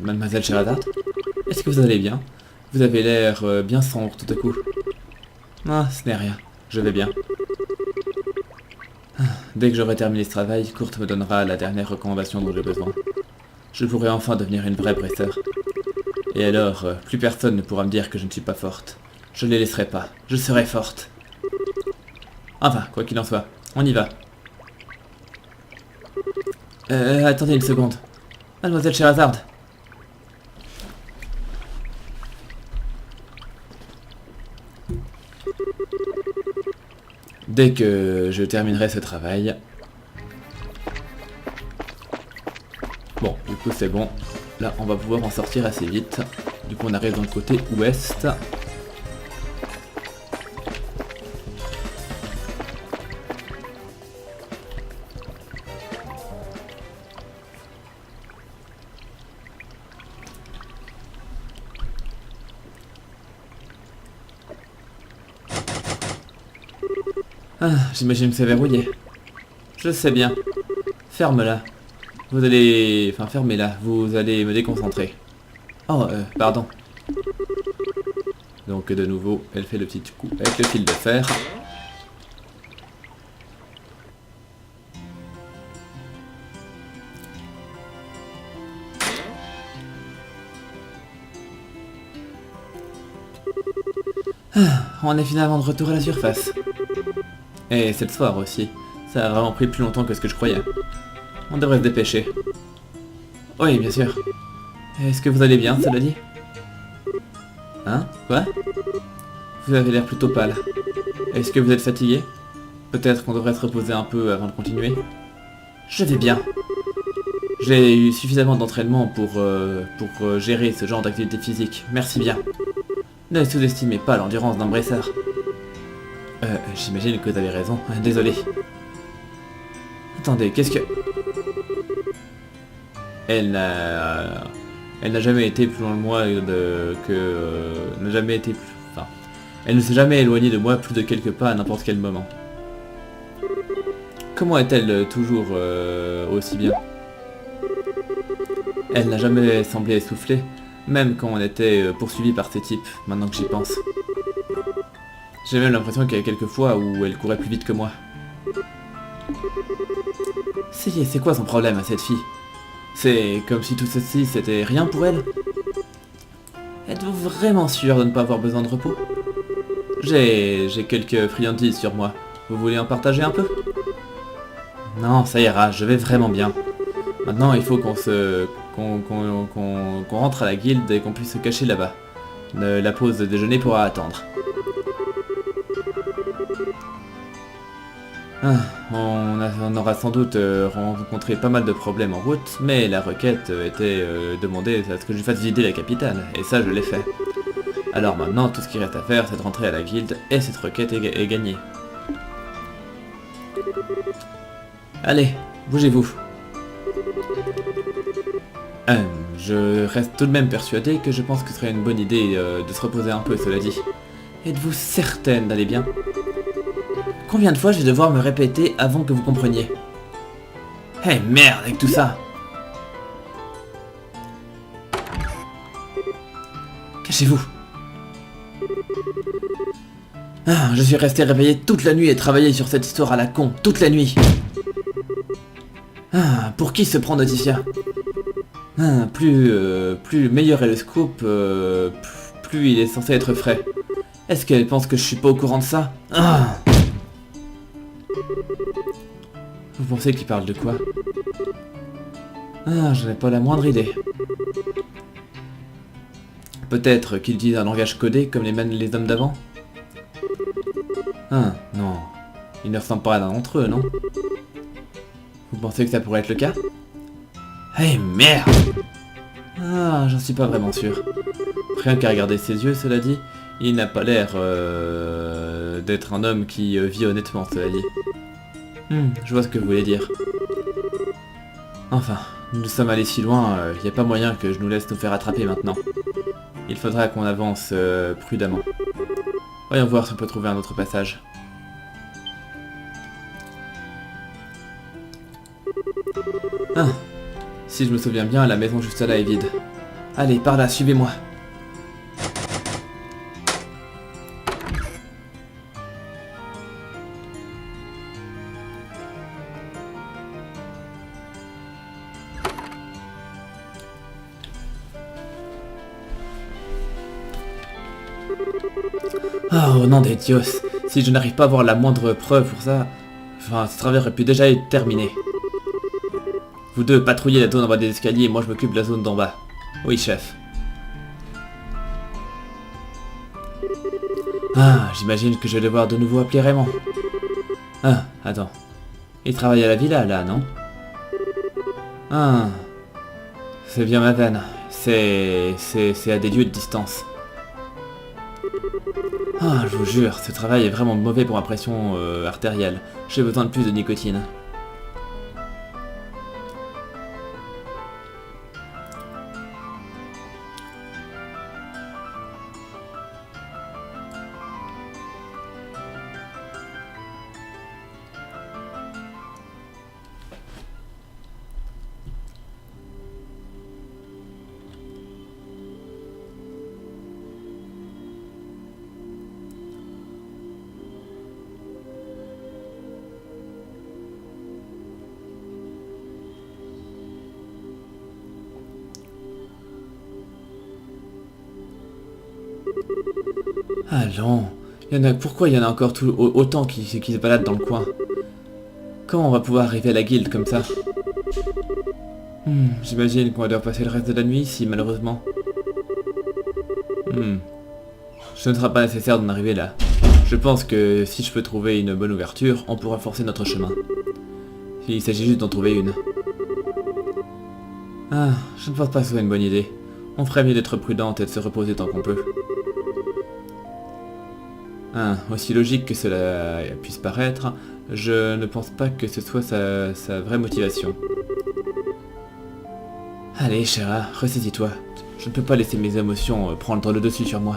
Mademoiselle Sherazade? Est-ce que vous allez bien? Vous avez l'air bien sombre tout à coup. Ah, ce n'est rien. Je vais bien. Dès que j'aurai terminé ce travail, Kurt me donnera la dernière recommandation dont j'ai besoin. Je pourrai enfin devenir une vraie brasseur. Et alors, plus personne ne pourra me dire que je ne suis pas forte. Je ne les laisserai pas. Je serai forte. Enfin, quoi qu'il en soit, on y va. Attendez une seconde. Mademoiselle Sherazade. Dès que je terminerai ce travail... Bon, du coup c'est bon. Là, on va pouvoir en sortir assez vite. Du coup, on arrive dans le côté ouest. Ah, j'imagine que c'est verrouillé. Je sais bien. Ferme-la. Vous allez... Enfin, fermez-la. Vous allez me déconcentrer. Oh, pardon. Donc, de nouveau, elle fait le petit coup avec le fil de fer. Ah, on est finalement de retour à la surface. Et cette soir aussi. Ça a vraiment pris plus longtemps que ce que je croyais. On devrait se dépêcher. Oui, bien sûr. Est-ce que vous allez bien, cela dit? Hein? Quoi? Vous avez l'air plutôt pâle. Est-ce que vous êtes fatigué? Peut-être qu'on devrait se reposer un peu avant de continuer. Je vais bien. J'ai eu suffisamment d'entraînement pour gérer ce genre d'activité physique. Merci bien. Ne sous-estimez pas l'endurance d'un brasseur. J'imagine que vous avez raison. Désolé. Attendez, qu'est-ce que... Elle n'a jamais été plus loin de moi n'a jamais été plus... Enfin... Elle ne s'est jamais éloignée de moi plus de quelques pas à n'importe quel moment. Comment est-elle toujours aussi bien? Elle n'a jamais semblé essoufflée, même quand on était poursuivi par ces types, maintenant que j'y pense. J'ai même l'impression qu'il y a quelques fois où elle courait plus vite que moi. C'est quoi son problème à cette fille? C'est comme si tout ceci c'était rien pour elle? Êtes-vous vraiment sûr de ne pas avoir besoin de repos? J'ai quelques friandises sur moi. Vous voulez en partager un peu? Non, ça ira, je vais vraiment bien. Maintenant, il faut qu'on rentre à la guilde et qu'on puisse se cacher là-bas. La pause de déjeuner pourra attendre. On aura sans doute rencontré pas mal de problèmes en route, mais la requête était demandée à ce que je fasse vider la capitale, et ça je l'ai fait. Alors maintenant, tout ce qui reste à faire, c'est de rentrer à la guilde, et cette requête est gagnée. Allez, bougez-vous. Je reste tout de même persuadé que je pense que ce serait une bonne idée de se reposer un peu, cela dit. Êtes-vous certaine d'aller bien? Combien de fois je vais devoir me répéter avant que vous compreniez? Eh merde avec tout ça! Cachez-vous! Ah, je suis resté réveillé toute la nuit et travaillé sur cette histoire à la con, toute la nuit! Ah, pour qui se prend Noticia? Ah, plus meilleur est le scoop, plus il est censé être frais. Est-ce qu'elle pense que je suis pas au courant de ça? Ah! Vous pensez qu'il parle de quoi? Ah, je n'ai pas la moindre idée. Peut-être qu'ils disent un langage codé comme les hommes d'avant? Hein, non. Ils ne ressemblent pas à l'un d'entre eux, non? Vous pensez que ça pourrait être le cas? Eh merde! Ah, j'en suis pas vraiment sûr. Rien qu'à regarder ses yeux, cela dit, il n'a pas l'air d'être un homme qui vit honnêtement, cela dit. Je vois ce que vous voulez dire. Enfin, nous sommes allés si loin, il n'y a pas moyen que je nous laisse nous faire attraper maintenant. Il faudra qu'on avance prudemment. Voyons voir si on peut trouver un autre passage. Ah, si je me souviens bien, la maison juste là est vide. Allez, par là, suivez-moi. Oh, au nom des dios, si je n'arrive pas à voir la moindre preuve pour ça, enfin, ce travail aurait pu déjà être terminé. Vous deux, patrouillez la zone en bas des escaliers et moi je m'occupe de la zone d'en bas. Oui, chef. Ah, j'imagine que je vais devoir de nouveau appeler Raymond. Ah, attends. Il travaille à la villa, là, non? Ah, c'est bien ma veine. C'est à des lieues de distance. Ah, je vous jure, ce travail est vraiment mauvais pour ma pression artérielle. J'ai besoin de plus de nicotine. Allons, pourquoi il y en a encore autant qui se baladent dans le coin? Comment on va pouvoir arriver à la guilde comme ça? J'imagine qu'on va devoir passer le reste de la nuit ici, malheureusement. Ce ne sera pas nécessaire d'en arriver là. Je pense que si je peux trouver une bonne ouverture, on pourra forcer notre chemin. Il s'agit juste d'en trouver une. Ah, je ne pense pas que ce soit une bonne idée. On ferait mieux d'être prudente et de se reposer tant qu'on peut. Aussi logique que cela puisse paraître, je ne pense pas que ce soit sa vraie motivation. Allez, Chara, ressaisis-toi. Je ne peux pas laisser mes émotions prendre le dessus sur moi.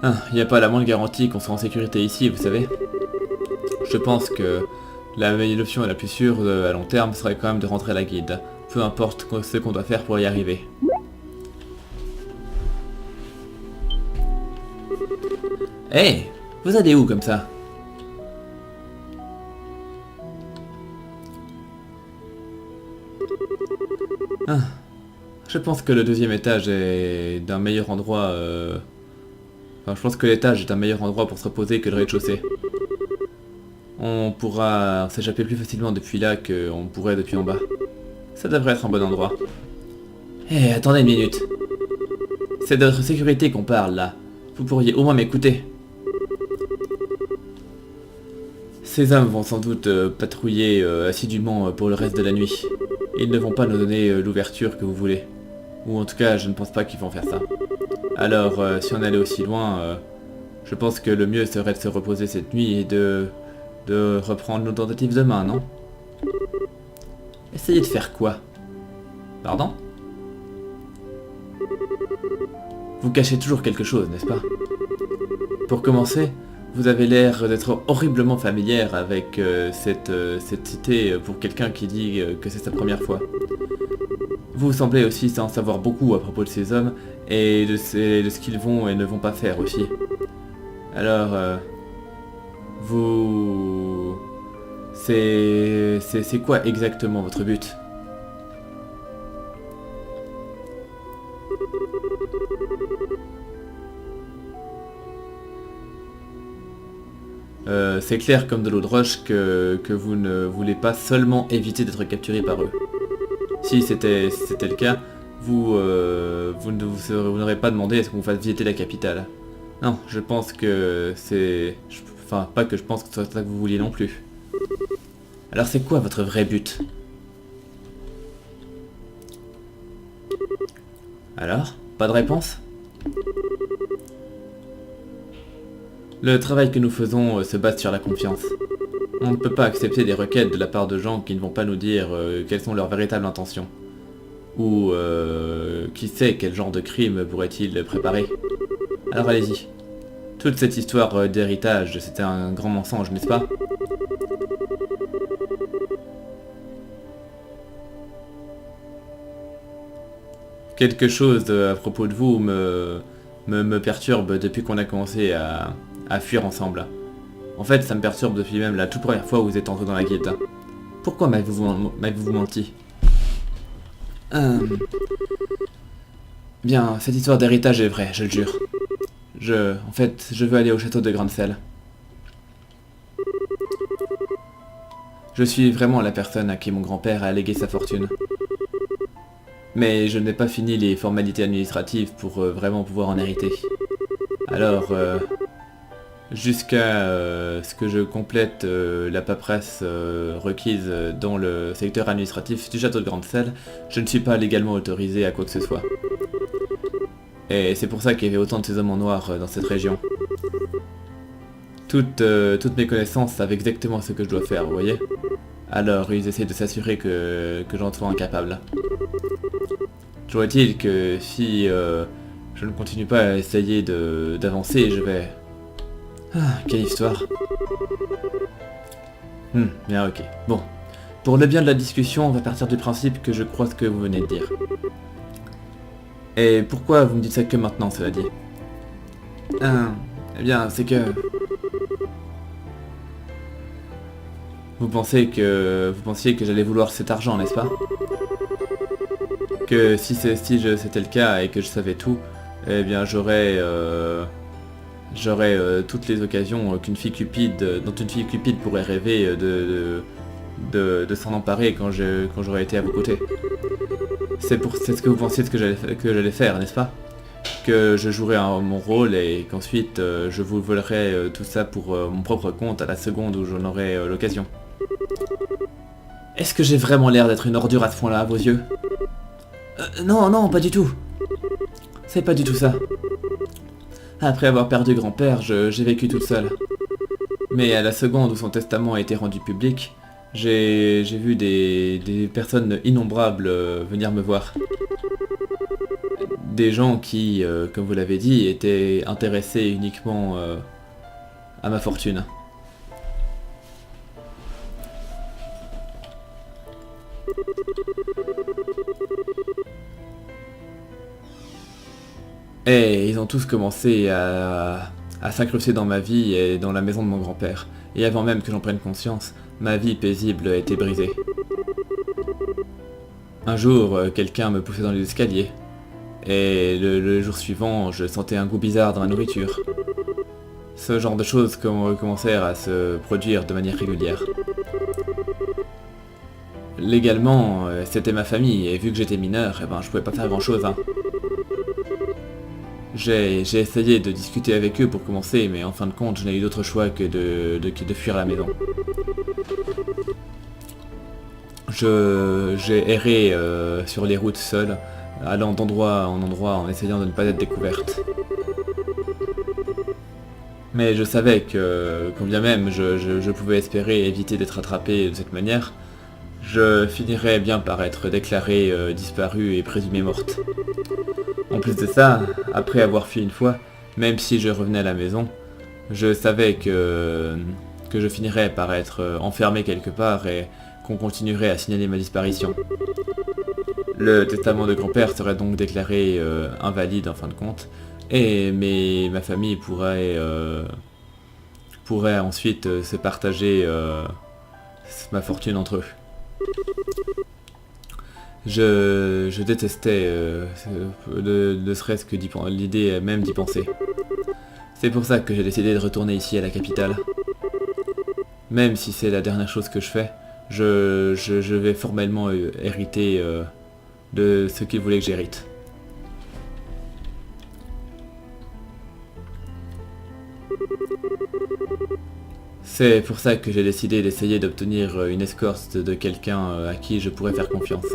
Il n'y a pas la moindre garantie qu'on soit en sécurité ici, vous savez. Je pense que l'option la plus sûre à long terme serait quand même de rentrer à la guilde, peu importe ce qu'on doit faire pour y arriver. Hey, vous allez où comme ça? Je pense que le deuxième étage est d'un meilleur endroit. Enfin, je pense que l'étage est un meilleur endroit pour se reposer que le rez-de-chaussée. On pourra s'échapper plus facilement depuis là qu'on pourrait depuis en bas. Ça devrait être un bon endroit. Hé, attendez une minute. C'est de notre sécurité qu'on parle là. Vous pourriez au moins m'écouter. Ces hommes vont sans doute patrouiller assidûment pour le reste de la nuit. Ils ne vont pas nous donner l'ouverture que vous voulez. Ou en tout cas, je ne pense pas qu'ils vont faire ça. Alors, si on allait aussi loin, je pense que le mieux serait de se reposer cette nuit et de reprendre nos tentatives demain, non? Essayez de faire quoi? Pardon? Vous cachez toujours quelque chose, n'est-ce pas? Pour commencer, vous avez l'air d'être horriblement familière avec cette cité pour quelqu'un qui dit que c'est sa première fois. Vous semblez aussi en savoir beaucoup à propos de ces hommes et de ce qu'ils vont et ne vont pas faire aussi. Alors, vous... C'est quoi exactement votre but? C'est clair comme de l'eau de roche que vous ne voulez pas seulement éviter d'être capturé par eux. Si c'était le cas, vous n'aurez pas demandé à ce qu'on vous fasse visiter la capitale. Non, je pense que c'est... Enfin, pas que je pense que ce soit ça que vous vouliez non plus. Alors c'est quoi votre vrai but? Alors? Pas de réponse? Le travail que nous faisons se base sur la confiance. On ne peut pas accepter des requêtes de la part de gens qui ne vont pas nous dire quelles sont leurs véritables intentions. Ou qui sait quel genre de crime pourrait-il préparer. Alors allez-y. Toute cette histoire d'héritage, c'était un grand mensonge, n'est-ce pas? Quelque chose à propos de vous me perturbe depuis qu'on a commencé à fuir ensemble. En fait, ça me perturbe depuis même la toute première fois où vous êtes entré dans la guilde. Pourquoi m'avez-vous menti? Bien, cette histoire d'héritage est vraie, je le jure. En fait, je veux aller au château de Grande-Selle. Je suis vraiment la personne à qui mon grand-père a légué sa fortune. Mais je n'ai pas fini les formalités administratives pour vraiment pouvoir en hériter. Alors, jusqu'à ce que je complète la paperasse requise dans le secteur administratif du château de Grande-Selle, je ne suis pas légalement autorisé à quoi que ce soit. Et c'est pour ça qu'il y avait autant de ces hommes en noir dans cette région. Toutes mes connaissances savent exactement ce que je dois faire, vous voyez? Alors ils essaient de s'assurer que j'en sois incapable. Toujours est-il que si je ne continue pas à essayer d'avancer, je vais... Ah, quelle histoire. Bien ok. Bon. Pour le bien de la discussion, on va partir du principe que je crois ce que vous venez de dire. Et pourquoi vous me dites ça que maintenant, cela dit? Eh bien, c'est que... Vous pensiez que j'allais vouloir cet argent, n'est-ce pas? Que si c'était le cas et que je savais tout, eh bien j'aurais toutes les occasions dont une fille cupide pourrait rêver de s'en emparer quand j'aurais été à vos côtés. C'est ce que vous pensiez que j'allais faire, n'est-ce pas? Que je jouerais mon rôle et qu'ensuite je vous volerais tout ça pour mon propre compte à la seconde où j'en aurais l'occasion. Est-ce que j'ai vraiment l'air d'être une ordure à ce point-là à vos yeux? Non, pas du tout. C'est pas du tout ça. Après avoir perdu grand-père, j'ai vécu toute seule. Mais à la seconde où son testament a été rendu public, j'ai vu des personnes innombrables venir me voir. Des gens qui, comme vous l'avez dit, étaient intéressés uniquement à ma fortune. Et ils ont tous commencé à s'incruster dans ma vie et dans la maison de mon grand-père. Et avant même que j'en prenne conscience, ma vie paisible a été brisée. Un jour, quelqu'un me poussait dans les escaliers. Et le jour suivant, je sentais un goût bizarre dans la nourriture. Ce genre de choses commencèrent à se produire de manière régulière. Légalement, c'était ma famille, et vu que j'étais mineur, eh ben, je pouvais pas faire grand-chose. Hein. J'ai essayé de discuter avec eux pour commencer, mais en fin de compte, je n'ai eu d'autre choix que de fuir la maison. J'ai erré sur les routes seul, allant d'endroit en endroit en essayant de ne pas être découverte. Mais je savais que, quand bien même je pouvais espérer éviter d'être attrapé de cette manière, je finirais bien par être déclarée disparue et présumée morte. En plus de ça, après avoir fui une fois, même si je revenais à la maison, je savais que je finirais par être enfermé quelque part et qu'on continuerait à signaler ma disparition. Le testament de grand-père serait donc déclaré invalide en fin de compte, mais ma famille pourrait ensuite se partager ma fortune entre eux. Je détestais ne serait-ce que l'idée même d'y penser. C'est pour ça que j'ai décidé de retourner ici à la capitale. Même si c'est la dernière chose que je fais, je vais formellement hériter de ce qu'il voulait que j'hérite. C'est pour ça que j'ai décidé d'essayer d'obtenir une escorte de quelqu'un à qui je pourrais faire confiance.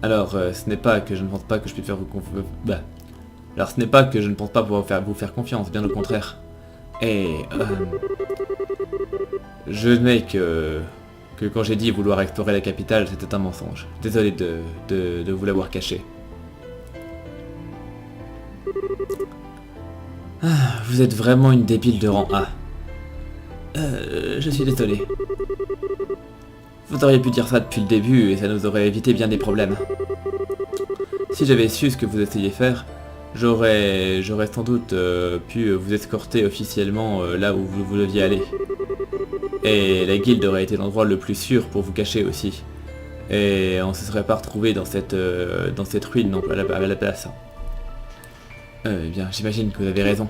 Alors, ce n'est pas que je ne pense pas que je puisse faire vous confiance. Alors, ce n'est pas que je ne pense pas pouvoir vous faire confiance, bien au contraire. Et je n'ai que quand j'ai dit vouloir explorer la capitale, c'était un mensonge. Désolé de vous l'avoir caché. Ah, vous êtes vraiment une débile de rang A. Je suis désolé. Vous auriez pu dire ça depuis le début et ça nous aurait évité bien des problèmes. Si j'avais su ce que vous essayez faire, j'aurais sans doute pu vous escorter officiellement là où vous deviez aller. Et la guilde aurait été l'endroit le plus sûr pour vous cacher aussi. Et on se serait pas retrouvé dans cette ruine non, à la place. Eh bien, j'imagine que vous avez raison.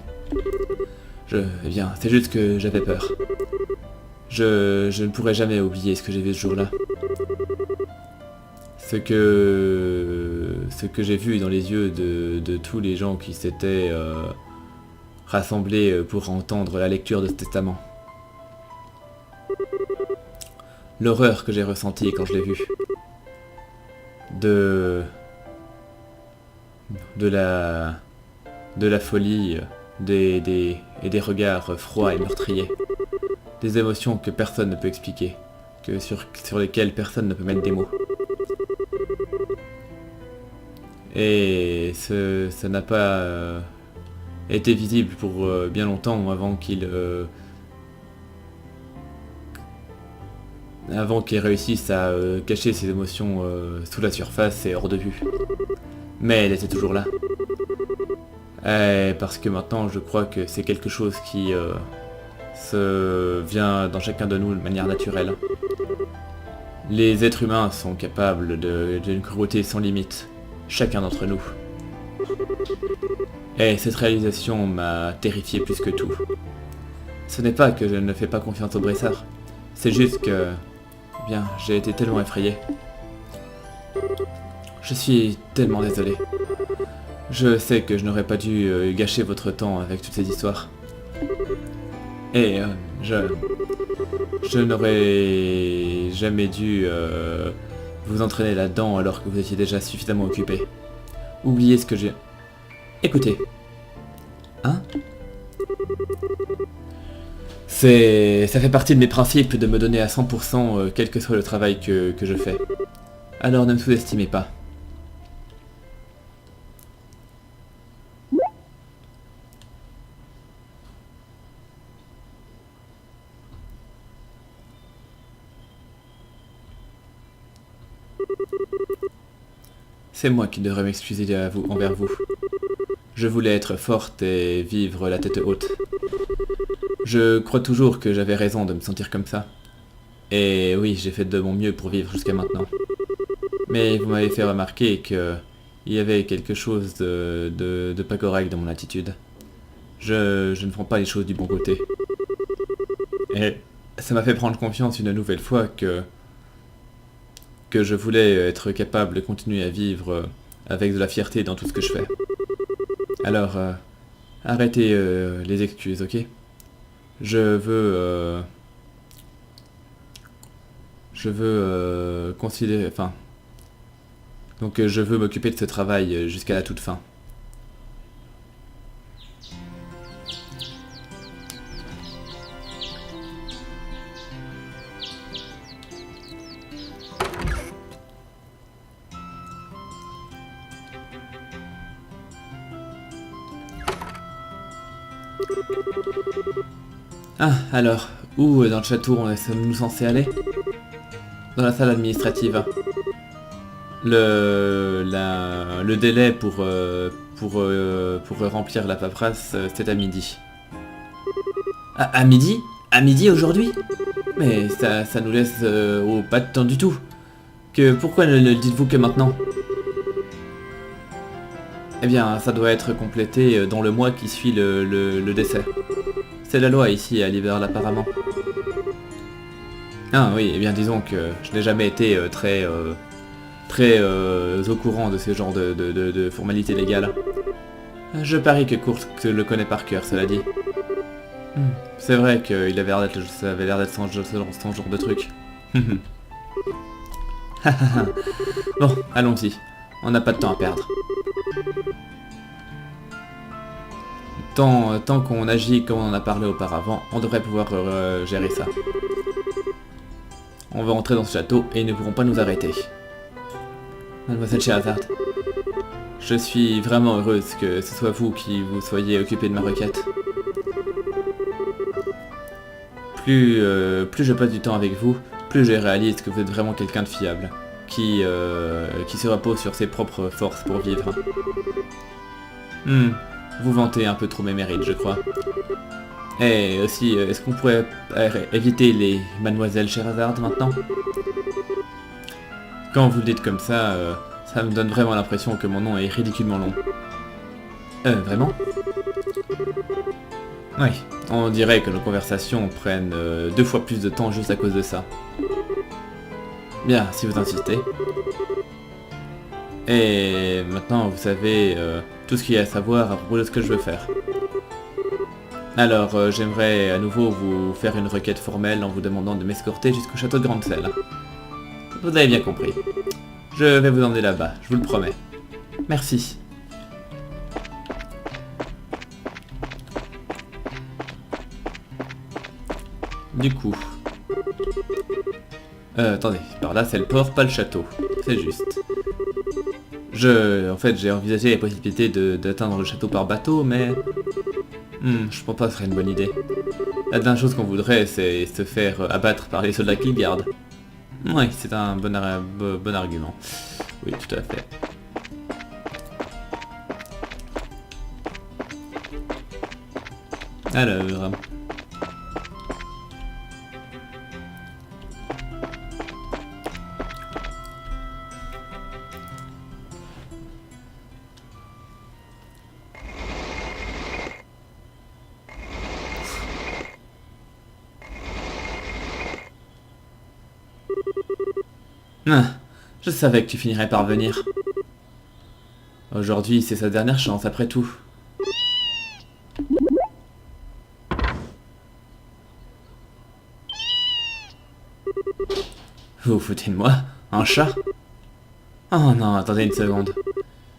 Eh bien, c'est juste que j'avais peur. Je ne pourrai jamais oublier ce que j'ai vu ce jour-là. Ce que j'ai vu dans les yeux de tous les gens qui s'étaient rassemblés pour entendre la lecture de ce testament. L'horreur que j'ai ressentie quand je l'ai vu. De la folie, et des regards froids et meurtriers. Des émotions que personne ne peut expliquer, sur lesquelles personne ne peut mettre des mots. Et ça n'a pas été visible pour bien longtemps avant qu'il réussisse à cacher ses émotions sous la surface et hors de vue. Mais elle était toujours là. Parce que maintenant je crois que c'est quelque chose qui se vient dans chacun de nous de manière naturelle. Les êtres humains sont capables d'une cruauté sans limite, chacun d'entre nous. Et cette réalisation m'a terrifié plus que tout. Ce n'est pas que je ne fais pas confiance au Bressard, c'est juste que... eh bien, j'ai été tellement effrayé. Je suis tellement désolé. Je sais que je n'aurais pas dû gâcher votre temps avec toutes ces histoires. Et je n'aurais jamais dû vous entraîner là-dedans alors que vous étiez déjà suffisamment occupé. Oubliez ce que j'ai... Écoutez. Hein? Ça fait partie de mes principes de me donner à 100% quel que soit le travail que je fais. Alors ne me sous-estimez pas. C'est moi qui devrais m'excuser envers vous. Je voulais être forte et vivre la tête haute. Je crois toujours que j'avais raison de me sentir comme ça. Et oui, j'ai fait de mon mieux pour vivre jusqu'à maintenant. Mais vous m'avez fait remarquer qu'il y avait quelque chose de pas correct dans mon attitude. Je ne prends pas les choses du bon côté. Et ça m'a fait prendre confiance une nouvelle fois que je voulais être capable de continuer à vivre avec de la fierté dans tout ce que je fais. Alors, arrêtez les excuses, ok? Je veux considérer... Enfin... Donc je veux m'occuper de ce travail jusqu'à la toute fin. Ah, alors, où dans le château sommes-nous censés aller? Dans la salle administrative. Le délai pour remplir la paperasse, c'est à midi. À midi? À midi aujourd'hui? Mais ça nous laisse pas de temps du tout. Pourquoi ne le dites-vous que maintenant? Eh bien, ça doit être complété dans le mois qui suit le décès. C'est la loi ici à Liberl apparemment. Ah oui, eh bien disons que je n'ai jamais été très au courant de ce genre de formalités légales. Je parie que Kurtz le connaît par cœur, cela dit. C'est vrai qu'il avait l'air d'être, ça avait l'air d'être son genre de truc. Bon, allons-y. On n'a pas de temps à perdre. Tant qu'on agit comme on en a parlé auparavant, on devrait pouvoir gérer ça. On va entrer dans ce château et ils ne pourront pas nous arrêter. Mademoiselle Scheherazade, je suis vraiment heureuse que ce soit vous qui vous soyez occupée de ma requête. Plus je passe du temps avec vous, plus je réalise que vous êtes vraiment quelqu'un de fiable, qui se repose sur ses propres forces pour vivre. Vous vantez un peu trop mes mérites, je crois. Et aussi, est-ce qu'on pourrait éviter les Mademoiselle Scheherazade maintenant? Quand vous le dites comme ça, ça me donne vraiment l'impression que mon nom est ridiculement long. Vraiment? Oui, on dirait que nos conversations prennent 2 fois plus de temps juste à cause de ça. Bien, si vous insistez. Et maintenant, vous savez tout ce qu'il y a à savoir à propos de ce que je veux faire. Alors, j'aimerais à nouveau vous faire une requête formelle en vous demandant de m'escorter jusqu'au château de Grande-Selle. Vous avez bien compris. Je vais vous emmener là-bas, je vous le promets. Merci. Du coup... attendez, par là c'est le port, pas le château. C'est juste. En fait, j'ai envisagé la possibilité d'atteindre le château par bateau, mais... je pense pas que ce serait une bonne idée. La dernière chose qu'on voudrait, c'est se faire abattre par les soldats qui le gardent. Oui, c'est un bon argument. Oui, tout à fait. Alors... je savais que tu finirais par venir. Aujourd'hui, c'est sa dernière chance, après tout. Vous vous foutez de moi? Un chat? Oh non, attendez une seconde.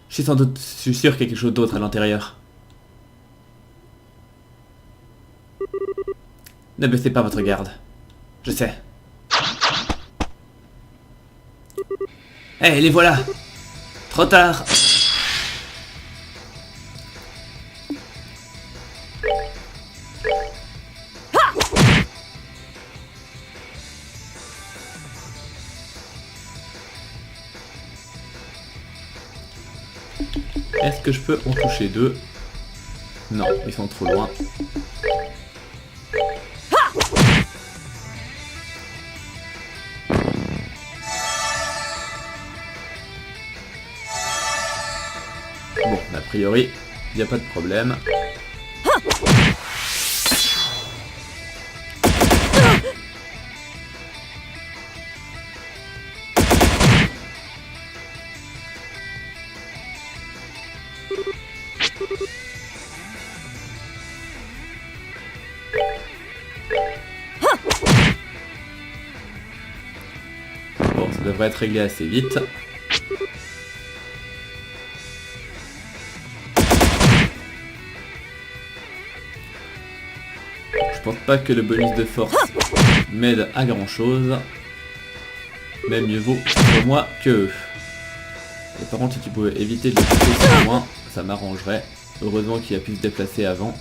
Je suis sûr qu'il y a quelque chose d'autre à l'intérieur. Ne baissez pas votre garde. Je sais. Eh, les voilà! Trop tard! Est-ce que je peux en toucher 2? Non, ils sont trop loin. Bon, a priori, il n'y a pas de problème. Bon, ça devrait être réglé assez vite. Je pense pas que le bonus de force m'aide à grand chose. Mais mieux vaut pour moi que eux. Et par contre, si tu pouvais éviter de le pousser si loin, ça m'arrangerait. Heureusement qu'il a pu se déplacer avant.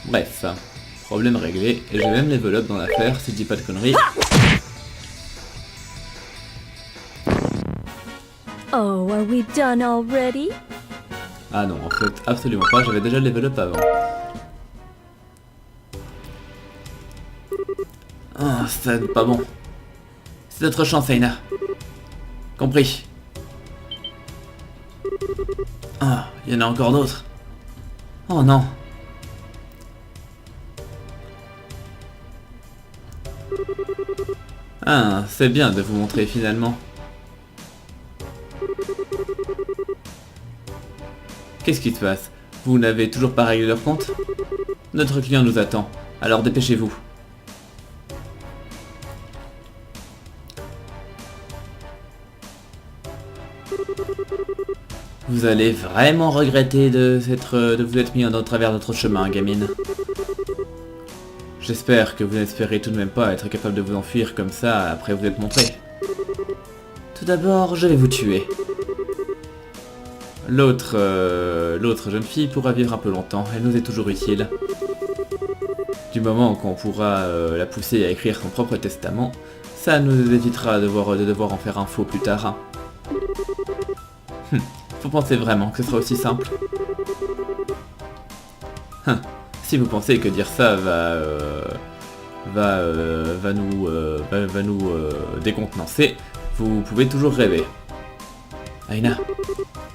Bref, problème réglé. Et j'ai même level up dans l'affaire, si je dis pas de conneries. Oh, are we done already? Ah non, en fait, absolument pas, j'avais déjà le level up avant. Ah, c'est pas bon. C'est notre chance, Aina. Compris. Ah, il y en a encore d'autres. Oh non. Ah, c'est bien de vous montrer finalement. Qu'est-ce qui se passe? Vous n'avez toujours pas réglé leur compte? Notre client nous attend, alors dépêchez-vous. Vous allez vraiment regretter de vous être mis en travers notre chemin, gamine. J'espère que vous n'espérez tout de même pas être capable de vous enfuir comme ça après vous être montré. Tout d'abord, je vais vous tuer. L'autre jeune fille pourra vivre un peu longtemps, elle nous est toujours utile. Du moment qu'on pourra la pousser à écrire son propre testament, ça nous évitera de devoir en faire un faux plus tard. Vous pensez vraiment que ce sera aussi simple? Si vous pensez que dire ça va nous décontenancer, vous pouvez toujours rêver. Aina,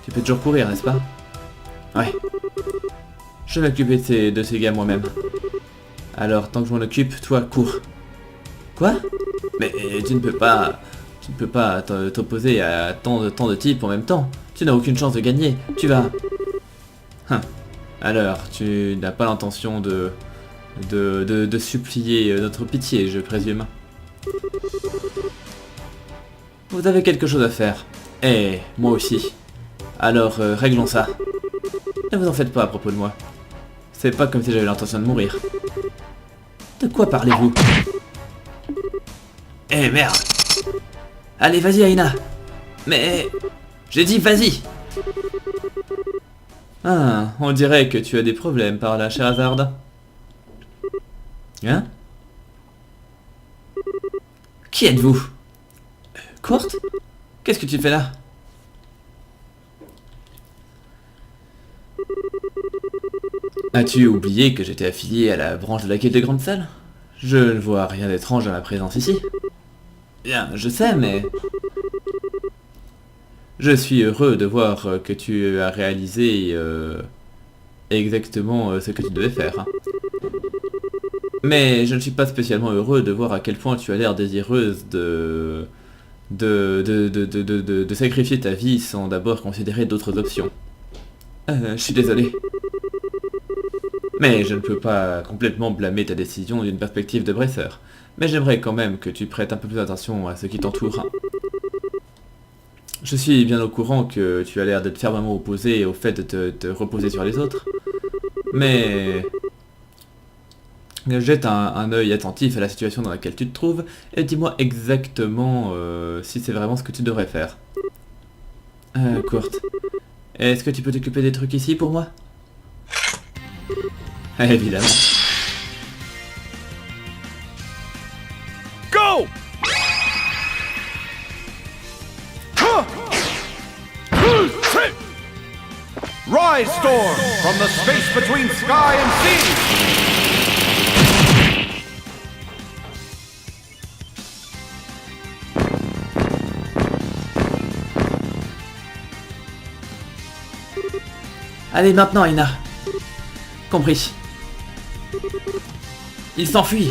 tu peux toujours courir, n'est-ce pas? Ouais. Je vais m'occuper de ces gars moi-même. Alors, tant que je m'en occupe, toi, cours. Quoi? Mais tu ne peux pas t'opposer à tant de types en même temps. Tu n'as aucune chance de gagner. Tu vas... Alors, tu n'as pas l'intention de supplier notre pitié, je présume. Vous avez quelque chose à faire. Eh, moi aussi. Alors, réglons ça. Ne vous en faites pas à propos de moi. C'est pas comme si j'avais l'intention de mourir. De quoi parlez-vous? Eh merde! Allez, vas-y, Aina! Mais... J'ai dit vas-y! Ah, on dirait que tu as des problèmes par là, Sherazade. Hein? Qui êtes-vous? Court? Qu'est-ce que tu fais là? As-tu oublié que j'étais affilié à la branche de la quête de Grande Salle? Je ne vois rien d'étrange à ma présence ici. Bien, je sais, mais... Je suis heureux de voir que tu as réalisé exactement ce que tu devais faire. Mais je ne suis pas spécialement heureux de voir à quel point tu as l'air désireuse de sacrifier ta vie sans d'abord considérer d'autres options. Je suis désolé. Mais je ne peux pas complètement blâmer ta décision d'une perspective de Bracer. Mais j'aimerais quand même que tu prêtes un peu plus attention à ce qui t'entoure. Je suis bien au courant que tu as l'air d'être fermement opposé au fait de te reposer sur les autres. Mais... jette un œil attentif à la situation dans laquelle tu te trouves et dis-moi exactement si c'est vraiment ce que tu devrais faire. Court. Est-ce que tu peux t'occuper des trucs ici pour moi? Évidemment. Go! Rise, storm, from the space between sky and sea! Allez maintenant, Aina. Compris. Il s'enfuit.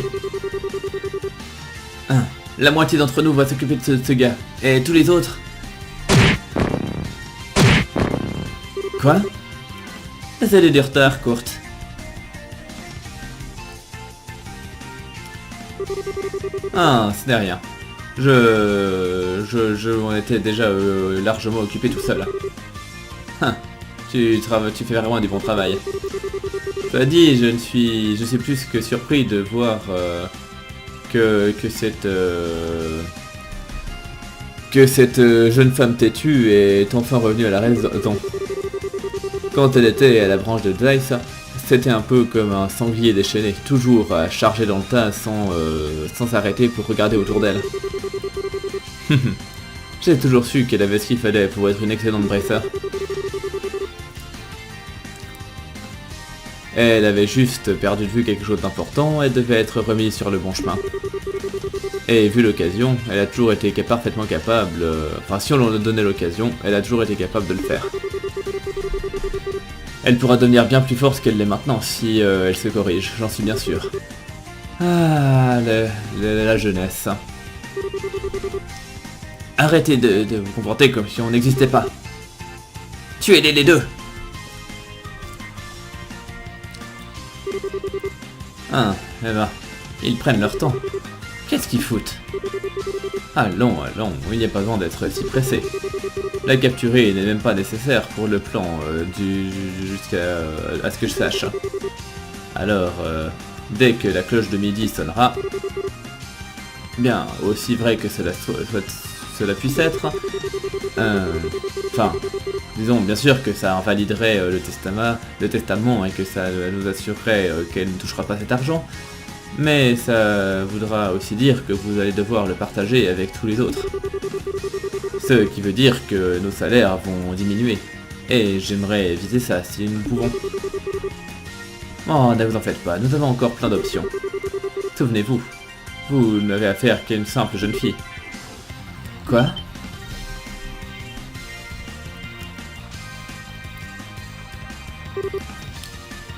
La moitié d'entre nous va s'occuper de ce gars. Et tous les autres... Quoi? Désolé du retard, Court. Ah, ce n'est rien. Je m'en étais déjà largement occupé tout seul. Tu fais vraiment du bon travail. Cela dit, je suis plus que surpris de voir que cette jeune femme têtue est enfin revenue à la raison. Quand elle était à la branche de Dice, c'était un peu comme un sanglier déchaîné, toujours à charger dans le tas sans s'arrêter pour regarder autour d'elle. J'ai toujours su qu'elle avait ce qu'il fallait pour être une excellente bracer. Elle avait juste perdu de vue quelque chose d'important et devait être remise sur le bon chemin. Et vu l'occasion, elle a toujours été parfaitement capable... enfin, si on lui donnait l'occasion, elle a toujours été capable de le faire. Elle pourra devenir bien plus forte qu'elle l'est maintenant si elle se corrige, j'en suis bien sûr. Ah, la jeunesse. Arrêtez de vous comporter comme si on n'existait pas. Tuez-les les deux. Ah, eh ben, ils prennent leur temps. Qu'est-ce qu'ils foutent? Allons, allons, il n'y a pas besoin d'être si pressé. La capturer n'est même pas nécessaire pour le plan jusqu'à à ce que je sache. Alors, dès que la cloche de midi sonnera, bien, aussi vrai que cela puisse être, enfin, disons bien sûr que ça invaliderait le testament et que ça nous assurerait qu'elle ne touchera pas cet argent, mais ça voudra aussi dire que vous allez devoir le partager avec tous les autres. Ce qui veut dire que nos salaires vont diminuer, et j'aimerais éviter ça si nous pouvons. Oh, ne vous en faites pas, nous avons encore plein d'options. Souvenez-vous, vous n'avez affaire qu'à une simple jeune fille. Quoi?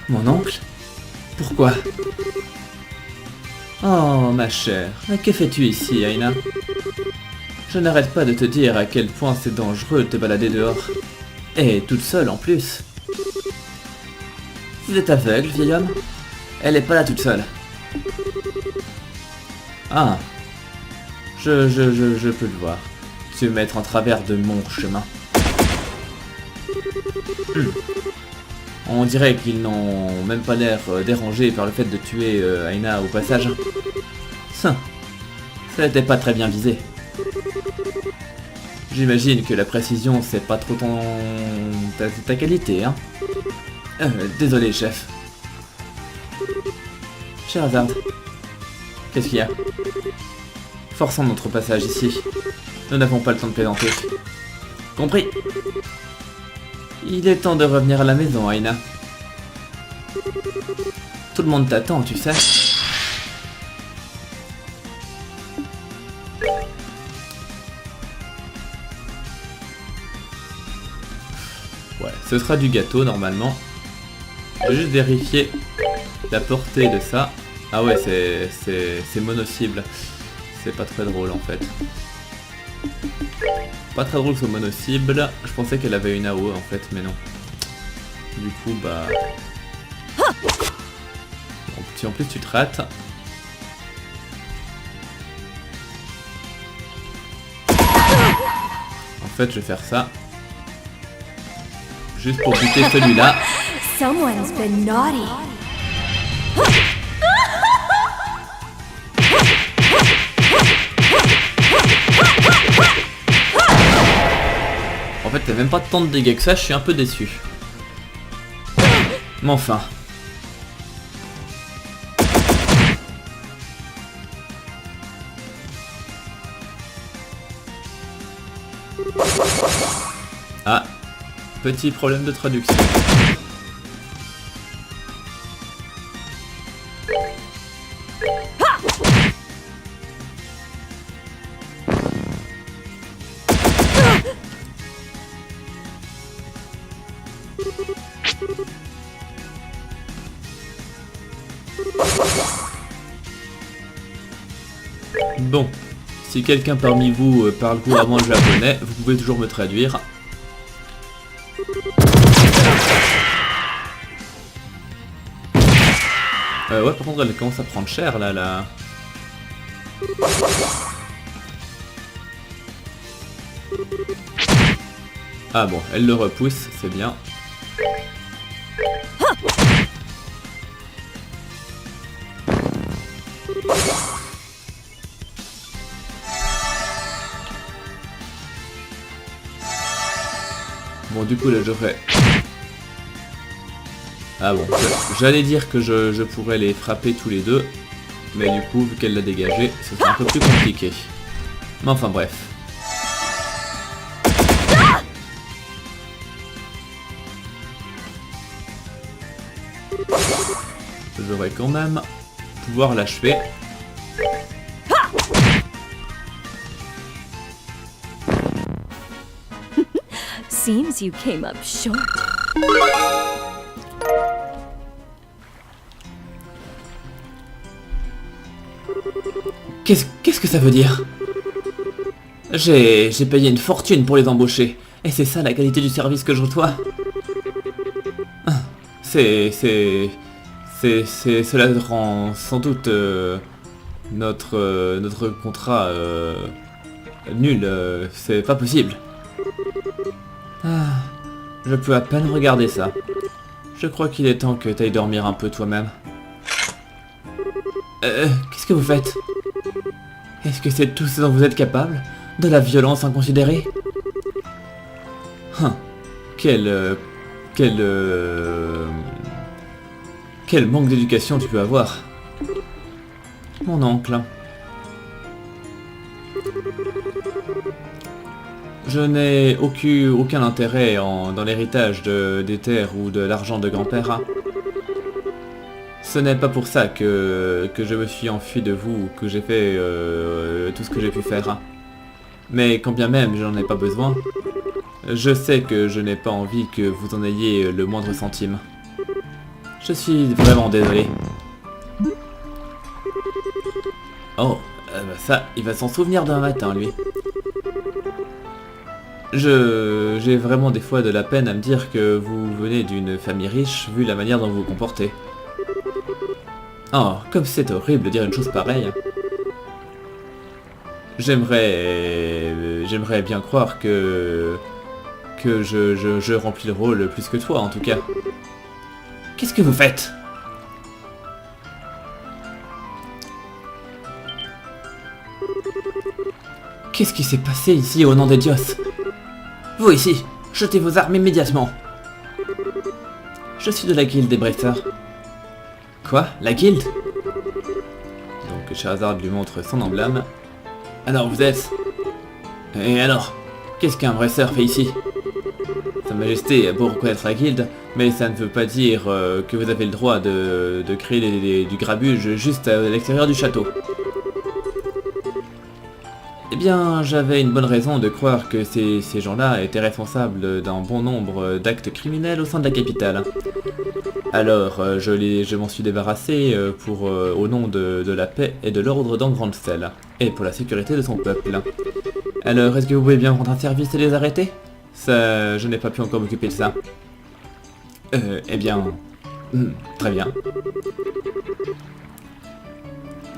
Mon oncle? Pourquoi? Oh, ma chère, mais que fais-tu ici, Aina? Je n'arrête pas de te dire à quel point c'est dangereux de te balader dehors. Et toute seule en plus. Vous êtes aveugle, vieil homme? Elle est pas là toute seule. Ah. Je peux le voir. Tu veux mettre en travers de mon chemin. On dirait qu'ils n'ont même pas l'air dérangés par le fait de tuer Aina au passage. Ça n'était pas très bien visé. J'imagine que la précision c'est pas trop ta qualité, hein. Désolé, chef. Sherazade, qu'est-ce qu'il y a? Forçons notre passage ici. Nous n'avons pas le temps de plaisanter. Compris. Il est temps de revenir à la maison, Aina. Tout le monde t'attend, tu sais. Ouais, ce sera du gâteau normalement. Je vais juste vérifier la portée de ça. Ah ouais, c'est mono-cible. C'est pas très drôle en fait. Pas très drôle ce mono-cible. Je pensais qu'elle avait une AOE en fait, mais non. Du coup, bah... Bon, si en plus tu te rates... En fait, je vais faire ça. Juste pour buter celui-là. Someone's been naughty. En fait, t'as même pas tant de dégâts que ça, je suis un peu déçu. Mais enfin. Ah, petit problème de traduction. Bon, si quelqu'un parmi vous parle couramment le japonais, vous pouvez toujours me traduire. Ouais, par contre, elle commence à prendre cher là. Ah bon, elle le repousse, c'est bien. Bon, du coup, là, je ferai... Ah bon, j'allais dire que je pourrais les frapper tous les deux, mais du coup, vu qu'elle l'a dégagé, ce sera un peu plus compliqué. Mais enfin, bref. Je devrais quand même pouvoir l'achever. Seems you came up short. Qu'est-ce que ça veut dire? J'ai payé une fortune pour les embaucher. Et c'est ça la qualité du service que je reçois? C'est Cela rend sans doute notre contrat nul. C'est pas possible. Ah, je peux à peine regarder ça. Je crois qu'il est temps que t'ailles dormir un peu toi-même. Qu'est-ce que vous faites? Est-ce que c'est tout ce dont vous êtes capable? De la violence inconsidérée? Quel manque d'éducation tu peux avoir. Mon oncle. Je n'ai aucun intérêt dans l'héritage des terres ou de l'argent de grand-père. Ce n'est pas pour ça que je me suis enfui de vous ou que j'ai fait tout ce que j'ai pu faire. Mais quand bien même j'en ai pas besoin, je sais que je n'ai pas envie que vous en ayez le moindre centime. Je suis vraiment désolé. Oh, ça, il va s'en souvenir demain matin, lui. J'ai vraiment des fois de la peine à me dire que vous venez d'une famille riche, vu la manière dont vous vous comportez. Oh, comme c'est horrible de dire une chose pareille. J'aimerais bien croire que je remplis le rôle plus que toi, en tout cas. Qu'est-ce que vous faites? Qu'est-ce qui s'est passé ici au nom des dios? Vous ici, jetez vos armes immédiatement. Je suis de la guilde des Bresseurs. Quoi? La guilde? Donc Scheherazade lui montre son emblème. Alors vous êtes... Et alors? Qu'est-ce qu'un Bresseur fait ici? Sa Majesté a beau reconnaître la guilde, mais ça ne veut pas dire que vous avez le droit de créer du grabuge juste à l'extérieur du château. Eh bien, j'avais une bonne raison de croire que ces gens-là étaient responsables d'un bon nombre d'actes criminels au sein de la capitale. Alors, je m'en suis débarrassé au nom de la paix et de l'ordre d'Angrandcel, et pour la sécurité de son peuple. Alors, est-ce que vous pouvez bien rendre un service et les arrêter? Ça, je n'ai pas pu encore m'occuper de ça. Eh bien... très bien.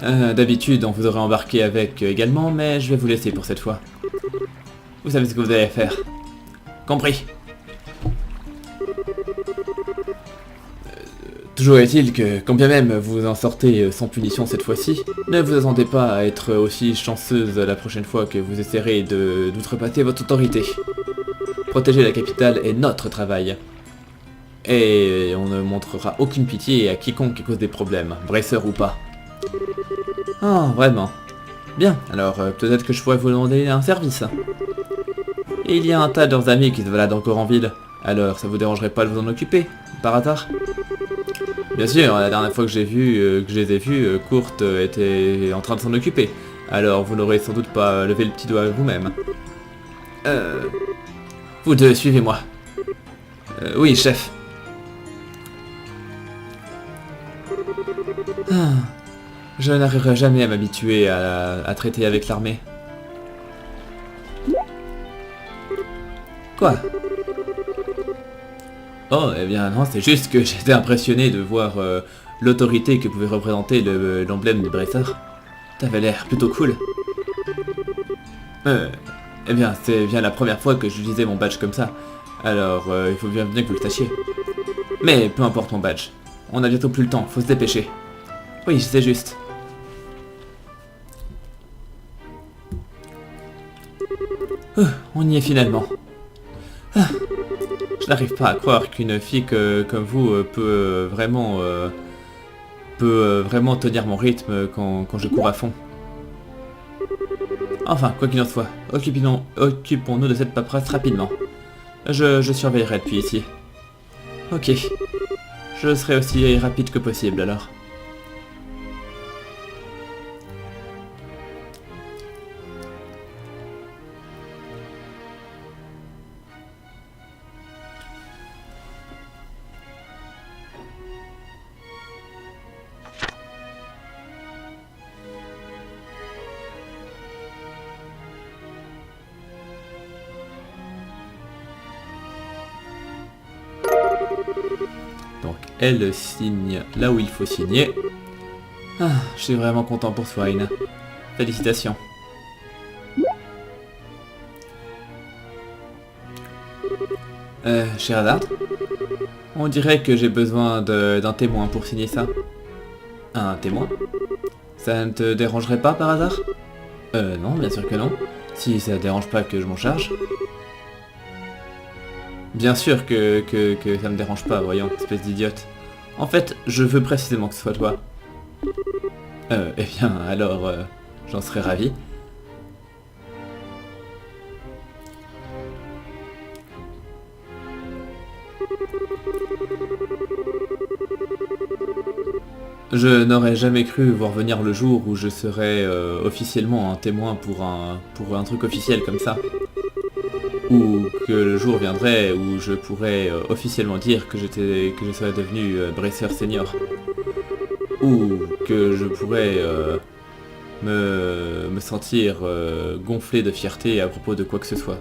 D'habitude, on vous aurait embarqué avec également, mais je vais vous laisser pour cette fois. Vous savez ce que vous allez faire. Compris. Toujours est-il que, quand bien même vous en sortez sans punition cette fois-ci, ne vous attendez pas à être aussi chanceuse la prochaine fois que vous essaierez d'outrepasser votre autorité. Protéger la capitale est notre travail. Et on ne montrera aucune pitié à quiconque cause des problèmes, Bresseur ou pas. Oh, vraiment. Bien, alors peut-être que je pourrais vous demander un service. Il y a un tas de leurs amis qui se baladent encore en ville, alors ça vous dérangerait pas de vous en occuper, par hasard? Bien sûr, la dernière fois que je les ai vus, Kurt était en train de s'en occuper, alors vous n'aurez sans doute pas levé le petit doigt vous-même. Vous deux, suivez-moi. Oui, chef. Je n'arriverai jamais à m'habituer à traiter avec l'armée. Quoi? Oh, eh bien non, c'est juste que j'étais impressionné de voir l'autorité que pouvait représenter l'emblème de Bresseur. T'avais l'air plutôt cool. Eh bien, c'est bien la première fois que j'utilisais mon badge comme ça. Alors, il faut bien que vous le sachiez. Mais peu importe mon badge. On a bientôt plus le temps, faut se dépêcher. Oui, c'est juste. On y est finalement. Je n'arrive pas à croire qu'une fille comme vous peut vraiment tenir mon rythme quand je cours à fond. Enfin, quoi qu'il en soit, occupons-nous de cette paperasse rapidement. Je surveillerai depuis ici. Ok. Je serai aussi rapide que possible alors. Donc elle signe là où il faut signer. Ah, je suis vraiment content pour Swine. Félicitations. Sherazard, on dirait que j'ai besoin d'un témoin pour signer ça. Un témoin? Ça ne te dérangerait pas par hasard? Non, bien sûr que non. Si ça dérange pas que je m'en charge. Bien sûr que ça me dérange pas, voyons, espèce d'idiote. En fait, je veux précisément que ce soit toi. Eh bien, alors, j'en serais ravi. Je n'aurais jamais cru voir venir le jour où je serais officiellement un témoin pour un truc officiel comme ça. Ou que le jour viendrait où je pourrais officiellement dire que je serais devenu Bracer Senior. Ou que je pourrais me sentir gonflé de fierté à propos de quoi que ce soit.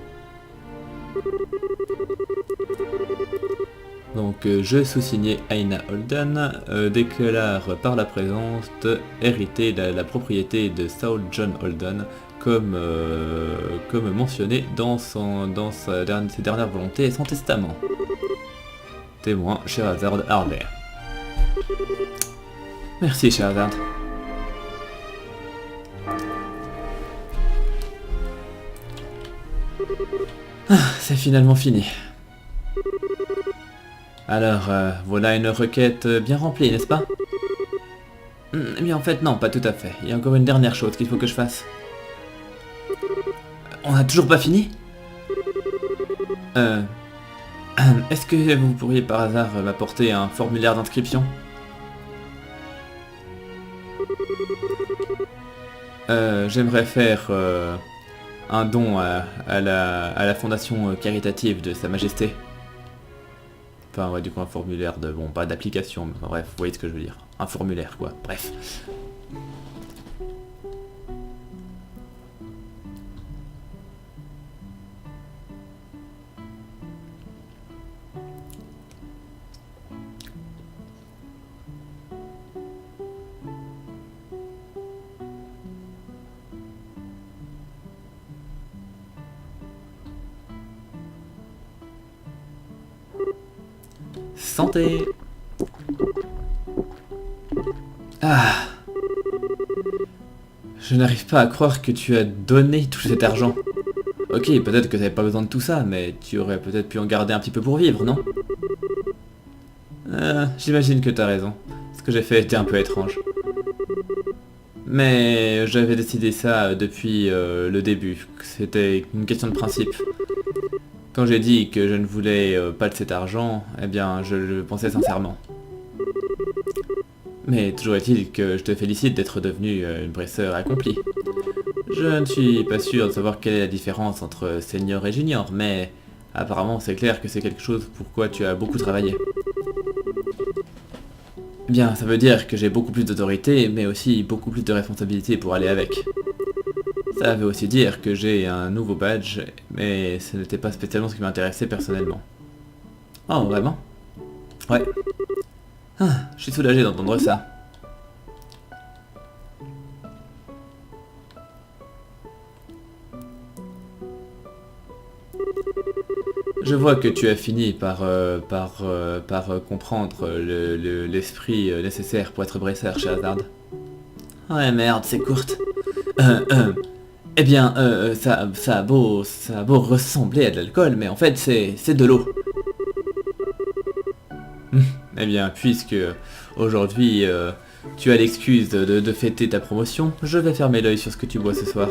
Donc je sous-signé Aina Holden, déclare par la présence hériter la propriété de Saul John Holden comme mentionné dans ses dernières volontés et son testament. Témoin Sherazard Harley. Merci Sherazard. Ah, c'est finalement fini. Alors, voilà une requête bien remplie, n'est-ce pas? Eh bien en fait non, pas tout à fait. Il y a encore une dernière chose qu'il faut que je fasse. On n'a toujours pas fini? Est-ce que vous pourriez par hasard m'apporter un formulaire d'inscription? J'aimerais faire un don à la fondation caritative de Sa Majesté. Enfin ouais, du coup un formulaire de... Bon, pas d'application, mais enfin, bref, vous voyez ce que je veux dire. Un formulaire quoi, bref. Santé. Ah. Je n'arrive pas à croire que tu as donné tout cet argent. Ok, peut-être que tu n'avais pas besoin de tout ça, mais tu aurais peut-être pu en garder un petit peu pour vivre, non? J'imagine que tu as raison. Ce que j'ai fait était un peu étrange. Mais j'avais décidé ça depuis le début. C'était une question de principe. Quand j'ai dit que je ne voulais pas de cet argent, eh bien je le pensais sincèrement. Mais toujours est-il que je te félicite d'être devenu une brasseur accomplie. Je ne suis pas sûr de savoir quelle est la différence entre senior et junior, mais apparemment c'est clair que c'est quelque chose pour quoi tu as beaucoup travaillé. Eh bien, ça veut dire que j'ai beaucoup plus d'autorité, mais aussi beaucoup plus de responsabilités pour aller avec. Ça veut aussi dire que j'ai un nouveau badge, mais ce n'était pas spécialement ce qui m'intéressait personnellement. Oh, vraiment? Ouais. Ah, je suis soulagé d'entendre ça. Je vois que tu as fini par comprendre l'esprit nécessaire pour être bracer, Sherazard. Ouais, merde, c'est courte. Eh bien, ça a beau ressembler à de l'alcool, mais en fait, c'est de l'eau. Eh bien, puisque aujourd'hui, tu as l'excuse de fêter ta promotion, je vais fermer l'œil sur ce que tu bois ce soir.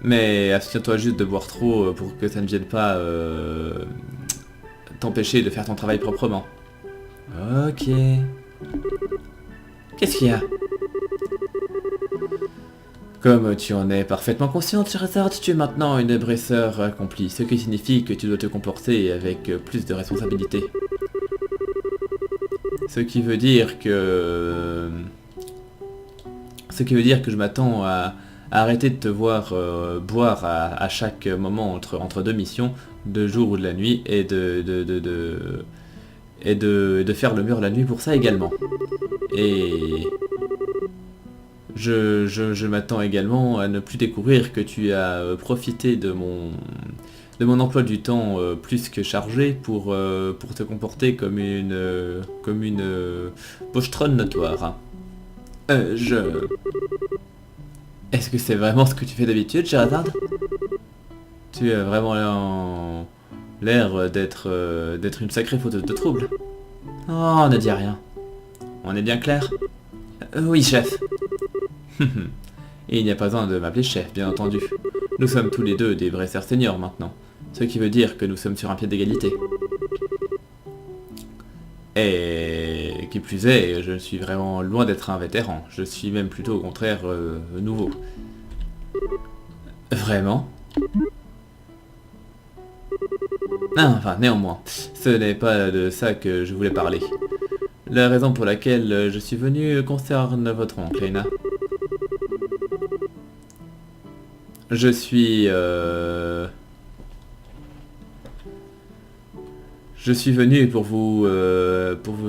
Mais abstiens-toi juste de boire trop pour que ça ne vienne pas t'empêcher de faire ton travail proprement. Ok. Qu'est-ce qu'il y a? Comme tu en es parfaitement consciente, Sherazard, tu es maintenant une brasseur accomplie, ce qui signifie que tu dois te comporter avec plus de responsabilité. Ce qui veut dire que je m'attends à arrêter de te voir boire à chaque moment entre deux missions, de jour ou de la nuit, et et de faire le mur la nuit pour ça également. Et je m'attends également à ne plus découvrir que tu as profité de mon emploi du temps plus que chargé pour te comporter comme une pochetronne notoire. Est-ce que c'est vraiment ce que tu fais d'habitude, Sherazade? Tu as vraiment l'air d'être une sacrée fauteuse de trouble. Oh, ne dis rien. On est bien clair? Oui, chef. Et il n'y a pas besoin de m'appeler chef, bien entendu. Nous sommes tous les deux des vrais serfs seniors maintenant. Ce qui veut dire que nous sommes sur un pied d'égalité. Et qui plus est, je suis vraiment loin d'être un vétéran. Je suis même plutôt au contraire nouveau. Vraiment? Ah, enfin, néanmoins, ce n'est pas de ça que je voulais parler. La raison pour laquelle je suis venu concerne votre oncle, Lena. Je suis venu pour vous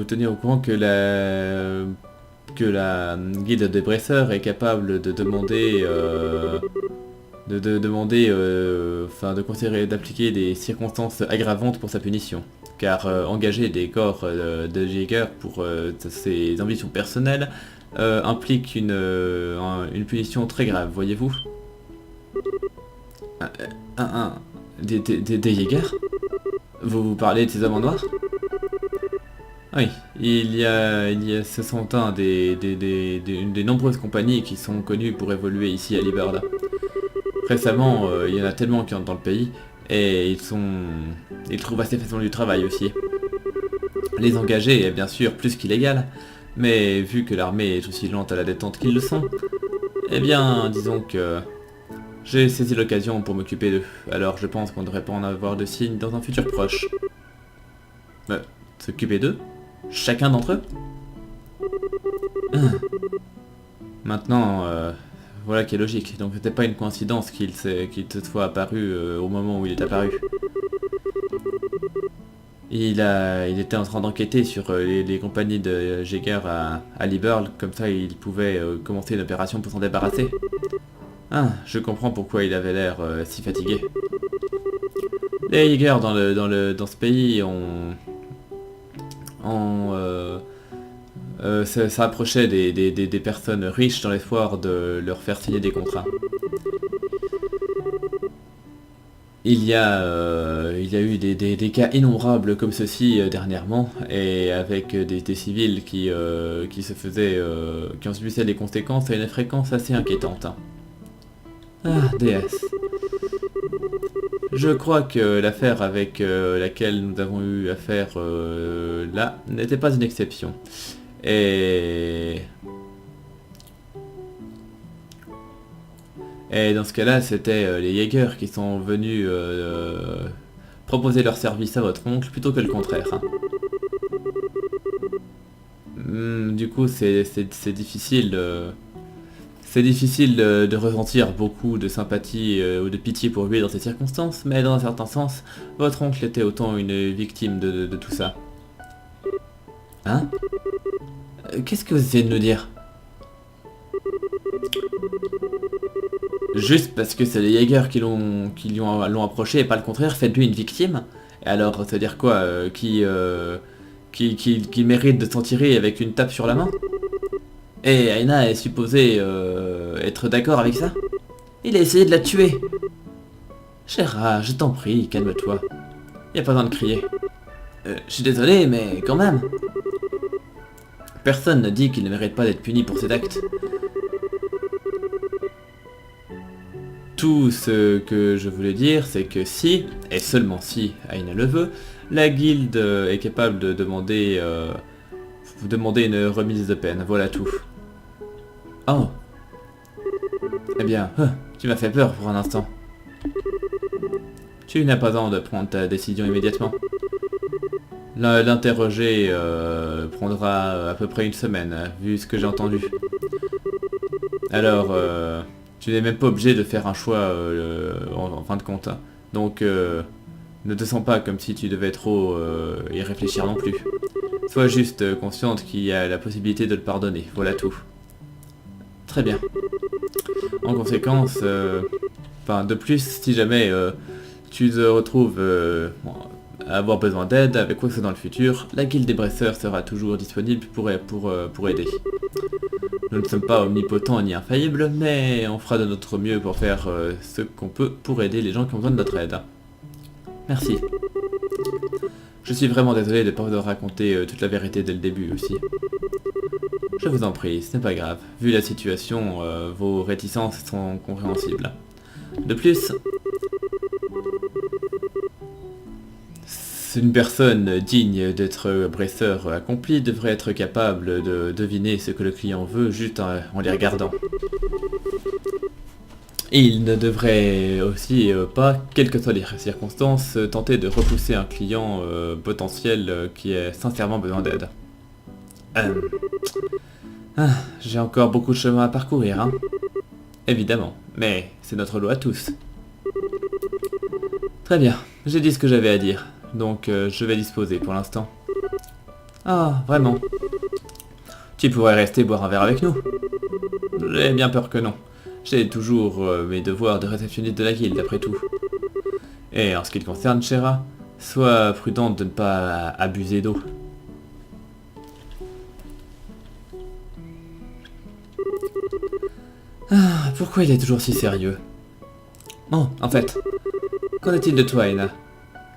tenir au courant que la guilde des Bresseurs est capable de demander de considérer d'appliquer des circonstances aggravantes pour sa punition. Car engager des corps de Jäger pour ses ambitions personnelles implique une punition très grave, voyez-vous. Des Jäger? Vous parlez de ces hommes en noir? Oui, ce sont une des nombreuses compagnies qui sont connues pour évoluer ici à Liberda. Récemment, il y en a tellement qui entrent dans le pays, et ils trouvent assez facilement du travail aussi. Les engager est bien sûr plus qu'illégal, mais vu que l'armée est aussi lente à la détente qu'ils le sont, eh bien, disons que j'ai saisi l'occasion pour m'occuper d'eux, alors je pense qu'on ne devrait pas en avoir de signes dans un futur proche. S'occuper d'eux? Chacun d'entre eux? Maintenant, voilà qui est logique, donc c'était pas une coïncidence qu'il te soit apparu au moment où il est apparu. Il était en train d'enquêter sur les compagnies de Jäger à Liberl, comme ça il pouvait commencer une opération pour s'en débarrasser. Ah, je comprends pourquoi il avait l'air si fatigué. Les Jäger dans ce pays s'approchaient des personnes riches dans l'espoir de leur faire signer des contrats. Il y a eu des cas innombrables comme ceci dernièrement, et avec des civils qui en subissaient les conséquences à une fréquence assez inquiétante. Ah, déesse. Je crois que l'affaire avec laquelle nous avons eu affaire là n'était pas une exception. Et dans ce cas-là, c'était les Jäger qui sont venus proposer leur service à votre oncle plutôt que le contraire. Hein. Du coup, c'est difficile. C'est difficile de ressentir beaucoup de sympathie ou de pitié pour lui dans ces circonstances, mais dans un certain sens, votre oncle était autant une victime de tout ça. Hein? Qu'est-ce que vous essayez de nous dire? Juste parce que c'est les Jäger qui l'ont approché et pas le contraire, faites-lui une victime? Et alors, ça veut dire quoi? Qui mérite de s'en tirer avec une tape sur la main? Et Aina est supposée être d'accord avec ça? Il a essayé de la tuer. Chéra, je t'en prie, calme-toi. Y a pas besoin de crier. Je suis désolé, mais quand même. Personne ne dit qu'il ne mérite pas d'être puni pour cet acte. Tout ce que je voulais dire, c'est que si, et seulement si Aina le veut, la guilde est capable de demander une remise de peine, voilà tout. Oh. Eh bien, tu m'as fait peur pour un instant. Tu n'as pas besoin de prendre ta décision immédiatement. L'interroger prendra à peu près une semaine, vu ce que j'ai entendu. Alors, tu n'es même pas obligé de faire un choix en fin de compte. Hein. Donc, Ne te sens pas comme si tu devais trop y réfléchir non plus. Sois juste consciente qu'il y a la possibilité de le pardonner, voilà tout. Très bien. En conséquence, de plus, si jamais tu te retrouves à avoir besoin d'aide avec quoi que ce soit dans le futur, la guilde des Bresseurs sera toujours disponible pour aider. Nous ne sommes pas omnipotents ni infaillibles, mais on fera de notre mieux pour faire ce qu'on peut pour aider les gens qui ont besoin de notre aide. Merci. Je suis vraiment désolé de ne pas vous raconter toute la vérité dès le début aussi. Je vous en prie, ce n'est pas grave. Vu la situation, vos réticences sont compréhensibles. De plus, une personne digne d'être bresseur accompli devrait être capable de deviner ce que le client veut juste en les regardant. Et il ne devrait aussi pas, quelles que soient les circonstances, tenter de repousser un client potentiel qui a sincèrement besoin d'aide. J'ai encore beaucoup de chemin à parcourir, hein. Évidemment, mais c'est notre loi à tous. Très bien, j'ai dit ce que j'avais à dire, donc je vais disposer pour l'instant. Ah, vraiment? Tu pourrais rester boire un verre avec nous? J'ai bien peur que non. J'ai toujours mes devoirs de réceptionniste de la guilde, après tout. Et en ce qui te concerne, Chéra, sois prudente de ne pas abuser d'eau. Ah, pourquoi il est toujours si sérieux? Oh, en fait, qu'en est-il de toi, Aina?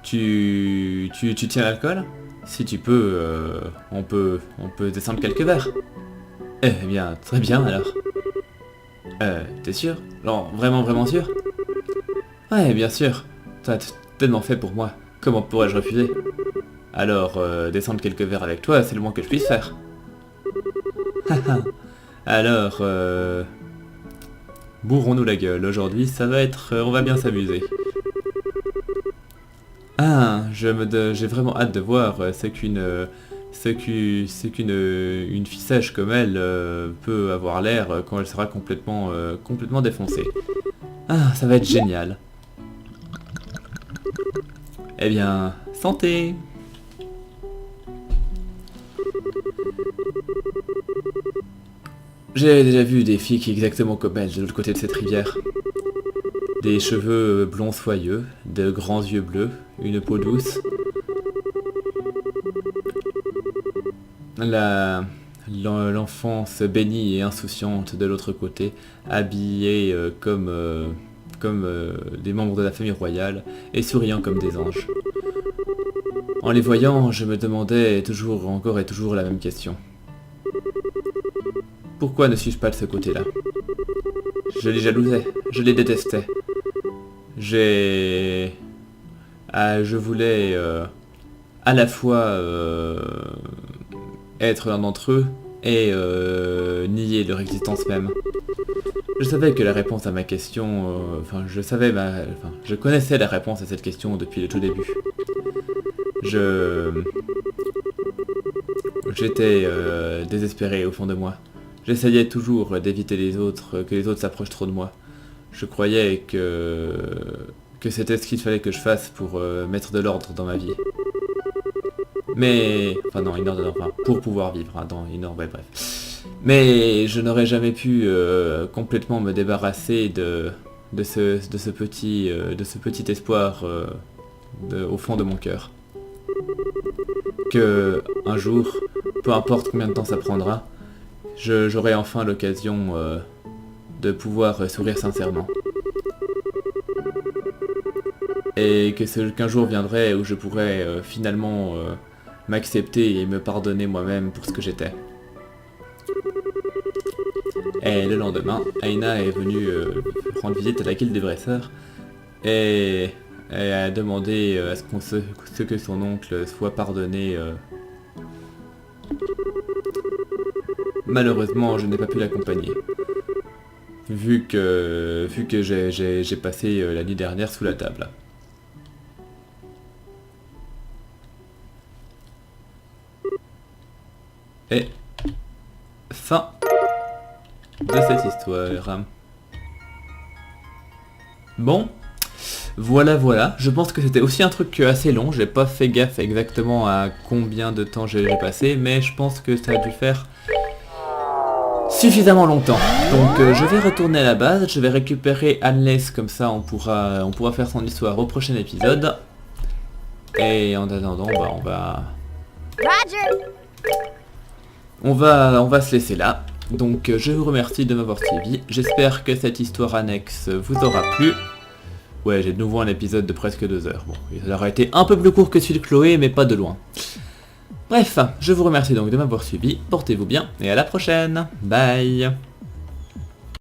Tu tiens l'alcool? Si tu peux, on peut descendre quelques verres. Eh bien, très bien alors. T'es sûr? Genre, vraiment sûr? Ouais, bien sûr. T'as tellement fait pour moi. Comment pourrais-je refuser? Alors, descendre quelques verres avec toi, c'est le moins que je puisse faire. Alors, bourrons-nous la gueule. Aujourd'hui, ça va être... on va bien s'amuser. Ah, j'ai vraiment hâte de voir ce qu'une fille sèche comme elle peut avoir l'air quand elle sera complètement défoncée. Ah, ça va être génial. Eh bien, santé! J'ai déjà vu des filles qui exactement comme elle de l'autre côté de cette rivière. Des cheveux blonds soyeux, de grands yeux bleus, une peau douce. L'enfance bénie et insouciante de l'autre côté, habillée comme des membres de la famille royale et souriant comme des anges. En les voyant, je me demandais encore et toujours la même question. Pourquoi ne suis-je pas de ce côté-là? Je les jalousais, je les détestais. Je voulais à la fois être l'un d'entre eux et nier leur existence même. Je savais que la réponse à ma question... je connaissais la réponse à cette question depuis le tout début. J'étais désespéré au fond de moi. J'essayais toujours d'éviter que les autres s'approchent trop de moi. Je croyais que c'était ce qu'il fallait que je fasse pour mettre de l'ordre dans ma vie. Mais... pour pouvoir vivre, hein, bref. Mais je n'aurais jamais pu complètement me débarrasser de ce petit espoir au fond de mon cœur. Que un jour, peu importe combien de temps ça prendra, j'aurai enfin l'occasion de pouvoir sourire sincèrement. Et qu'un jour viendrait où je pourrais finalement m'accepter et me pardonner moi-même pour ce que j'étais. Et le lendemain, Aina est venue rendre visite à la guilde des Bresseurs et a demandé à ce que son oncle soit pardonné. Malheureusement, je n'ai pas pu l'accompagner. Vu que j'ai passé la nuit dernière sous la table. Et fin de cette histoire. Bon, Voilà, je pense que c'était aussi un truc assez long, j'ai pas fait gaffe exactement à combien de temps j'ai passé, mais je pense que ça a dû faire suffisamment longtemps. Donc je vais retourner à la base, je vais récupérer Annelise, comme ça on pourra faire son histoire au prochain épisode. Et en attendant, bah on va se laisser là. Donc je vous remercie de m'avoir suivi, j'espère que cette histoire annexe vous aura plu. Ouais, j'ai de nouveau un épisode de presque 2 heures. Bon, il aurait été un peu plus court que celui de Chloé, mais pas de loin. Bref, je vous remercie donc de m'avoir suivi, portez-vous bien, et à la prochaine. Bye.